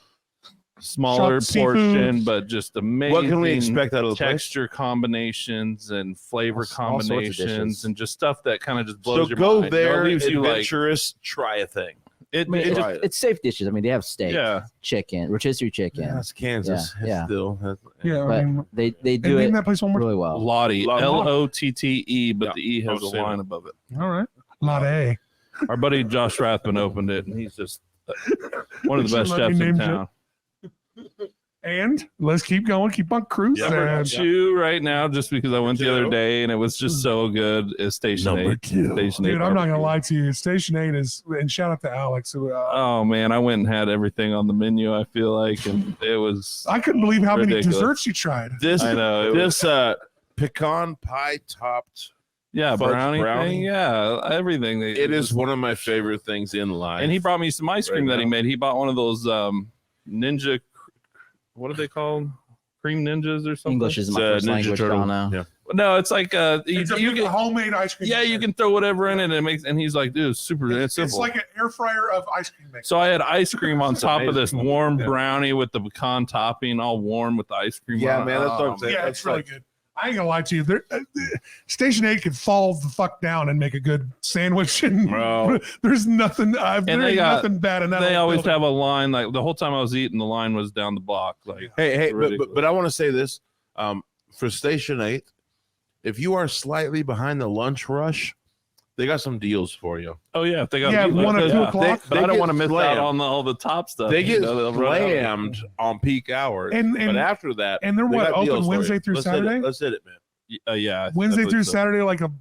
smaller seafood. portion, but just amazing. What can we expect out of the place? texture combinations and flavor All sorts of combinations dishes. and just stuff that kind of just blows So your go mind. there, It leaves you like adventurous, try a thing. it. I mean, it Right. it's safe dishes. I mean, they have steak, yeah. chicken, rotisserie chicken. Yeah, it's Kansas. Yeah, yeah. Still. Yeah, But I mean, they and do name it that place one more. really well. Lottie, Lottie. Lotte, but Yeah, the E I has was a saying line that. above it. All right, Latte. Our buddy Josh Rathman opened it, and he's just one of the best Let me chefs in name town. And let's keep going. Keep on cruising. Number 2 right now, just because I went the other day and it was just so good, is Station 8. Station 8 Dude, I'm not gonna barbecue. lie to you. Station 8 is, and shout out to Alex. Oh man, I went and had everything on the menu. I feel like, and it was. I couldn't believe how many Ridiculous. desserts you tried. This I know. this pecan pie topped. Yeah, fudge brownie brownie. thing. Yeah, everything. It is one of my favorite things in life. And he brought me some ice cream Right that he now. made. He bought one of those ninja. What are they called? Cream ninjas or something? English is my It's, first Ninja language. Turtle. I don't know. Yeah. No, it's like you It's a can. homemade ice cream. Yeah, you can throw whatever in it, and it makes. And he's like, dude, it's super. It's It's simple. like an air fryer of ice cream mix. So I had ice cream on top of this amazing. warm Yeah. brownie with the pecan topping, all warm with the ice cream. Yeah, on it. man, that's what I'm saying. Yeah, That's it's really like- good. I ain't gonna lie to you. Station 8 could fall the fuck down and make a good sandwich. And Bro. there's nothing. There they ain't got- nothing bad in that. They whole always building. have a line. Like the whole time I was eating, the line was down the block. Like, Hey, ridiculous. but I want to say this. For Station 8, if you are slightly behind the lunch rush, they got some deals for you. oh yeah, if they got Yeah, meat, 1 or like 2 that. o'clock. But I don't get want to miss out slammed. on all the top stuff. They get they'll run out. slammed on peak hours. And- but and- after that, and they're they what, got deals open for Wednesday you. through Let's hit it. Saturday? Let's hit it, man. Yeah, Wednesday I through believe so. Saturday, like find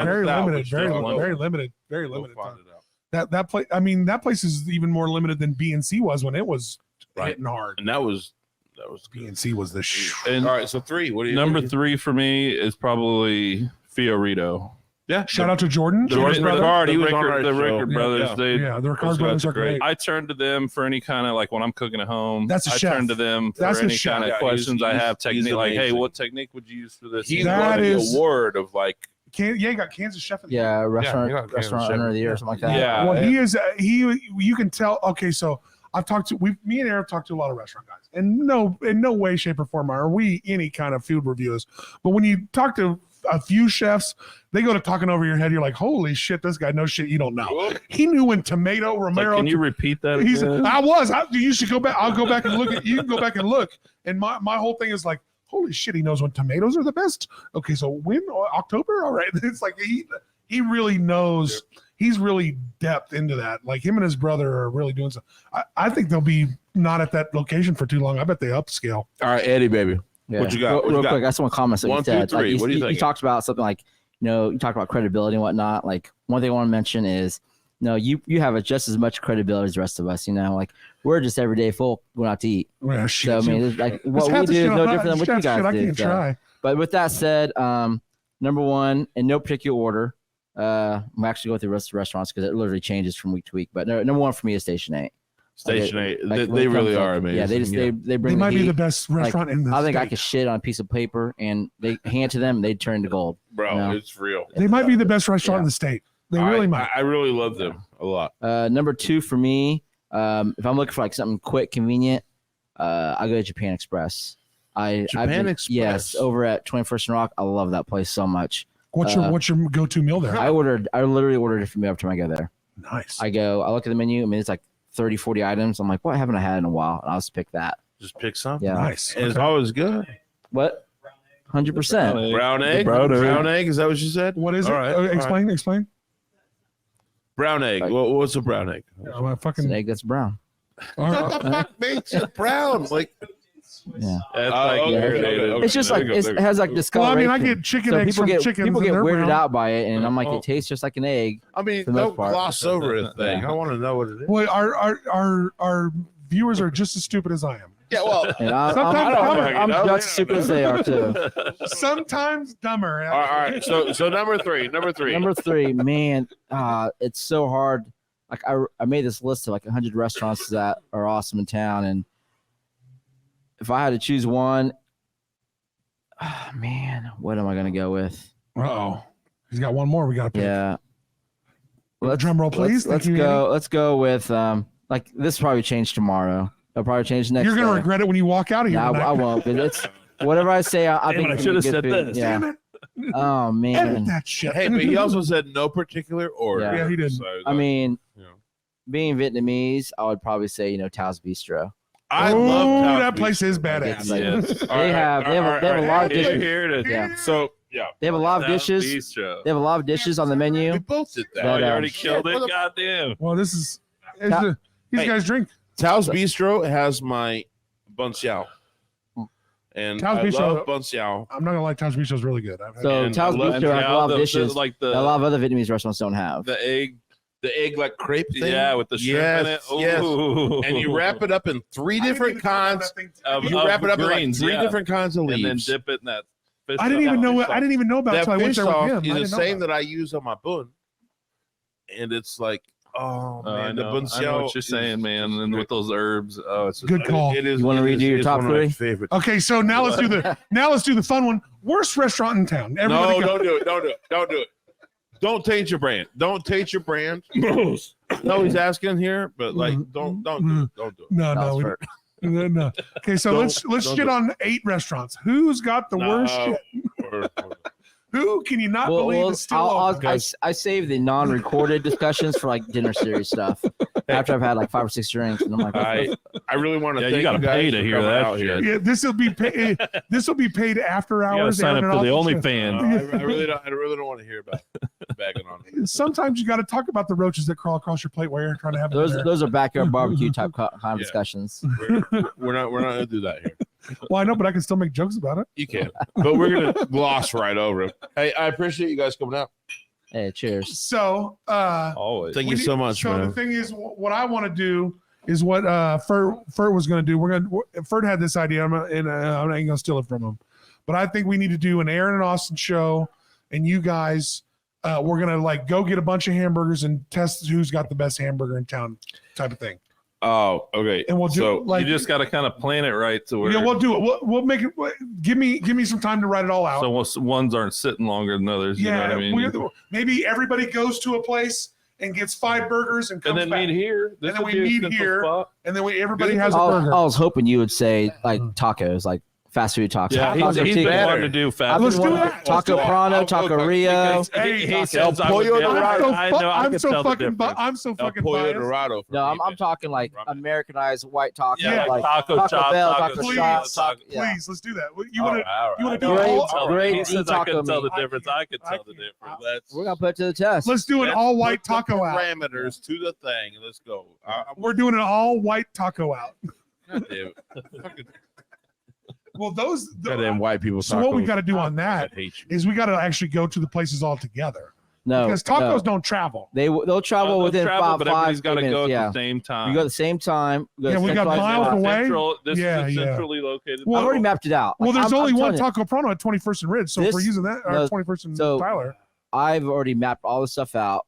very us out. limited, Which very don't know. very limited, very Go limited. find Time. it out. That place. I mean, that place is even more limited than B&C was when it was Right. hitting hard. And that was good. B&C was the And All right, so 3. What do you number what do you- 3 for me is probably Fiorito. Yeah, Shout out to Jordan. The Jordan brother. brother. He the was on our Rickard show. brothers. Yeah. They, Yeah, the Ricard Those brothers guys are are great. I turn to them for any kind of like when I'm cooking at home. That's a I chef. turn to them for That's a any chef. kind of Yeah, questions I have. he's Technique, like, hey, amazing. what technique would you use for this? He's That won the is- award of like You got Kansas Chef of the Year. Yeah, restaurant you got restaurant Kansas owner of the year or Chef. something like that. Yeah. Well, he is. You can tell. Okay, so I've talked to me and Aaron talked to a lot of restaurant guys, and in no way, shape, or form are we any kind of food reviewers. But when you talk to a few chefs, they go to talking over your head. You're like, holy shit, this guy knows shit you don't know. He knew when tomato Like, Romero. can you repeat that? He's. again? You should go back. I'll go back and look at. You can go back and look. And my whole thing is like, holy shit, he knows when tomatoes are the best. Okay, so when October? All right, it's like he really knows. He's really depth into that. Like him and his brother are really doing so. I think they'll be not at that location for too long. I bet they upscale. all right, Eddie, baby. Yeah. What you got? What you Real got? quick, I just want to comment. So 1, you 2, said, 3. like, What do you you think? talked about something like, you talked about credibility and whatnot. Like one thing I want to mention is, you have just as much credibility as the rest of us. Like we're just everyday folk going out to eat. Yeah, So I mean, it's like what we Half the do is shit no I'm- different than what you half the shit guys I do. can't so. try. But with that said, number 1 in no particular order, I'm actually going through the rest of the restaurants because it literally changes from week to week. But number one for me is Station 8. Station 8. They really are amazing. Yeah, they bring. They might the heat. be the best restaurant in the I think state. I could shit on a piece of paper and they hand to them, they'd turn to gold. Bro, you know? it's real. They might be the best restaurant in the state. They really might. I really love them a lot. Number 2 for me, if I'm looking for like something quick, convenient, I go to Japan Express. Japan Express? Yes, over at 21st and Rock. I love that place so much. What's your go-to meal there? I literally order a different meal every time I go there. Nice. I look at the menu. I mean, it's like 30, 40 items. I'm like, what haven't I had in a while? And I'll just pick that. Just pick something. Yeah. Nice. And it's always good. What? 100%. Brown egg? Brown egg? Is that what you said? What is All it? right, Explain. Brown egg. What's a brown egg? It's an egg that's brown. What the fuck makes it brown? Like, Yeah. It's It's just like it has like Well, I discoloration. mean, I get chicken So eggs from chickens. people and get they're weirded brown. out by it, and I'm like, it tastes just like an egg. I mean, For the most don't part. gloss over a thing. I want to know what it is. Well, our viewers are just as stupid as I am. Yeah, well, And Sometimes I'm just as stupid as they are too. Sometimes dumber. all right. So number three. Number 3, man, it's so hard. Like I made this list of like 100 restaurants that are awesome in town, and if I had to choose one, man, what am I gonna go with? Uh-oh. He's got one more we got to pick. Yeah. Drum roll, please. Let's Thank you, go. Let's go with like this. Probably change tomorrow. It'll probably change next. You're gonna day. regret it when you walk out of here. No, I won't. But it's whatever I say. I think I it's should have gonna be said good this. food. Yeah. Damn it. Oh Edit man. that shit. hey, but he also said no particular order. Yeah. Yeah, he did. So, I mean, you know. being Vietnamese, I would probably say Tao's Bistro. I Ooh, love Tao's that place is Bistro. badass. It's like- Yes. They have a lot of dishes. Here it is. Yeah. So yeah, They have a lot of dishes. Bistro. They have a lot of dishes on the menu. we both did that. But, You already Shit, killed it. Goddamn. Well, this is these Hey. guys drink. Tao's Bistro has my bun xiao, and Tao's I Bistro- love bun xiao. I'm not gonna lie, Tao's Bistro is really good. I've had So And Tao's I love- Bistro has a lot of dishes like that a lot of other Vietnamese restaurants don't have. the egg. The egg like crepe thing. Yeah, with the shrimp in it. Yes, Ooh. and you wrap it up in 3 different kinds. Of- You of wrap it up greens, in like 3 yeah. different kinds of and then leaves. dip it in that. Fish I didn't even know what I didn't even know about it That until I went fish there with sauce him. I is the didn't know same about that I use on my bun, and it's like, oh I man, the know. bun I know xiao what you're is- saying, man. And with those herbs, oh, it's just Good call. It is. You wanna it is- redo your it's top one of my 3? favorites. it. Okay, so now let's do the fun one. Worst restaurant in town. Everybody No, go. don't do it. Don't do it. Don't do it. Don't taint your brand. Don't taint your brand. No, he's asking here, but like, don't do it. Don't do it. No, That was no, Fert. no. Okay, so let's Don't shit do it. on 8 restaurants. Who's got the worst shit? Who can you not believe is still open? I save the non-recorded discussions for like dinner series stuff. After I've had like 5 or 6 drinks, and I'm like, I really want to Yeah, thank you gotta guys pay for to hear coming that out here. shit. Yeah, this will be paid after You gotta hours. sign Aaron up for the and Austin OnlyFans. I really don't want to hear about bagging on me. show. Sometimes you got to talk about the roaches that crawl across your plate while you're trying to have dinner. those are backyard barbecue type kind of discussions. We're not gonna do that here. Well, I know, but I can still make jokes about it. You can, but we're gonna gloss right over it. Hey, I appreciate you guys coming out. Hey, cheers. So, Always. Thank you so much, so man. the thing is, what I want to do is what Fert was going to do. Fert had this idea, and I'm not going to steal it from him, but I think we need to do an Aaron and Austin show, and you guys, we're going to like go get a bunch of hamburgers and test who's got the best hamburger in town, type of thing. Oh, okay. And we'll do So, like You just got to kind of plan it right to where. yeah, we'll do it. We'll make it. Give me some time to write it all out. So ones aren't sitting longer than others. You know what I mean? Maybe everybody goes to a place and gets 5 burgers and comes And then back. meet here. This And then would we be a meet simple here. spot. And then everybody has a burger. I was hoping you would say like tacos, like fast food tacos. Yeah, Tacos are he's cheap. been wanting to do fast. Let's food. do that. Taco Prano, Taco Rio. Hey, He says I would Pollo be able to- Dorado. I know. I I'm could so tell the fucking. difference. I'm so fucking Pollo biased. Dorado. for No, me, I'm man. talking like Americanized white taco, Yeah, like taco Taco chop, Bell, taco Taco Please, shop, taco- yeah. please, let's do that. You want to? All right, you wanna all do right. all- All right. great He says I taco couldn't tell the meat. difference. I could I tell the can't. difference. That's We're gonna put it to the test. Let's do an Yeah. all white Put the taco out. parameters to the thing. Let's go. We're doing an all white taco out. God damn it. Fucking Well, those. goddamn white people. So what we tacos. got to do on that I hate you. is we got to actually go to the places all together no, because tacos no. don't travel. They'll travel They'll within travel, but everybody's 5 got to minutes. go at Yeah, the same time. you go at the same time. Go Yeah, we got centralized miles map. away. This Yeah, is yeah. centrally located. Well, I've already mapped it out. Well, Like, there's I'm only one telling you, Taco Prano at 21st and Ridge, so if This- we're using that, or no, 21st and so- Tyler. I've already mapped all this stuff out.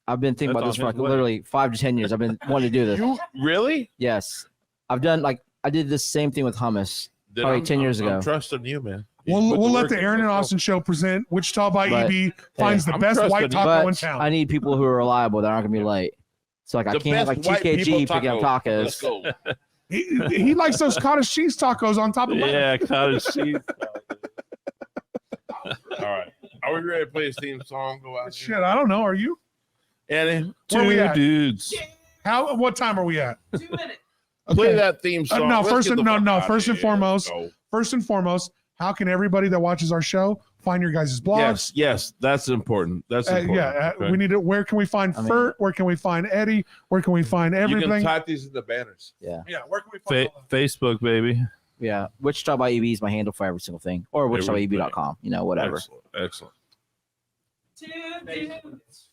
I've been thinking about this for like literally 5 to 10 years. I've been wanting to do this. You really? Yes. I've done I did the same thing with hummus probably 10 years ago. I'm trusting you, man. We'll let the Aaron and Austin show present Wichita by EB finds the best white taco in town. I need people who are reliable that aren't going to be late. So I can't have like TKG picking up tacos. Let's go. He likes those cottage cheese tacos on top of it. Yeah, cottage cheese. All right. Are we ready to play his theme song? Go out. Shit, I don't know. Are you? Eddie? Where we at? Dudes. What time are we at? 2 minutes. Play that theme song. First and foremost, how can everybody that watches our show find your guys' blogs? Yes, that's important. That's important. We need to. Where can we find Fert? Where can we find Eddie? Where can we find everything? You can type these in the banners. Yeah. Where can we find Facebook, baby. Yeah. Wichita by EB is my handle for every single thing, or wichitabyeb.com. Whatever. Excellent. 2 minutes.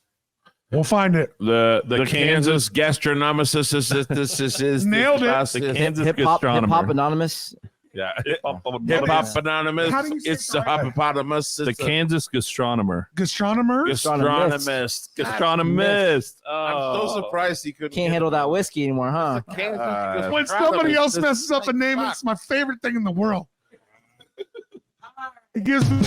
We'll find it. The Kansas Gastronimist nailed it. The Kansas Hip Hop Gastronomer. Anonymous. Yeah. Hip Hop Anonymous. How do you say It's the hippopotamus. The Kansas Gastronomer. Gastronomers? Gastronomist. I'm so surprised he couldn't Can't handle that whiskey anymore, huh? When somebody else messes up a name, it's my favorite thing in the world. It gives me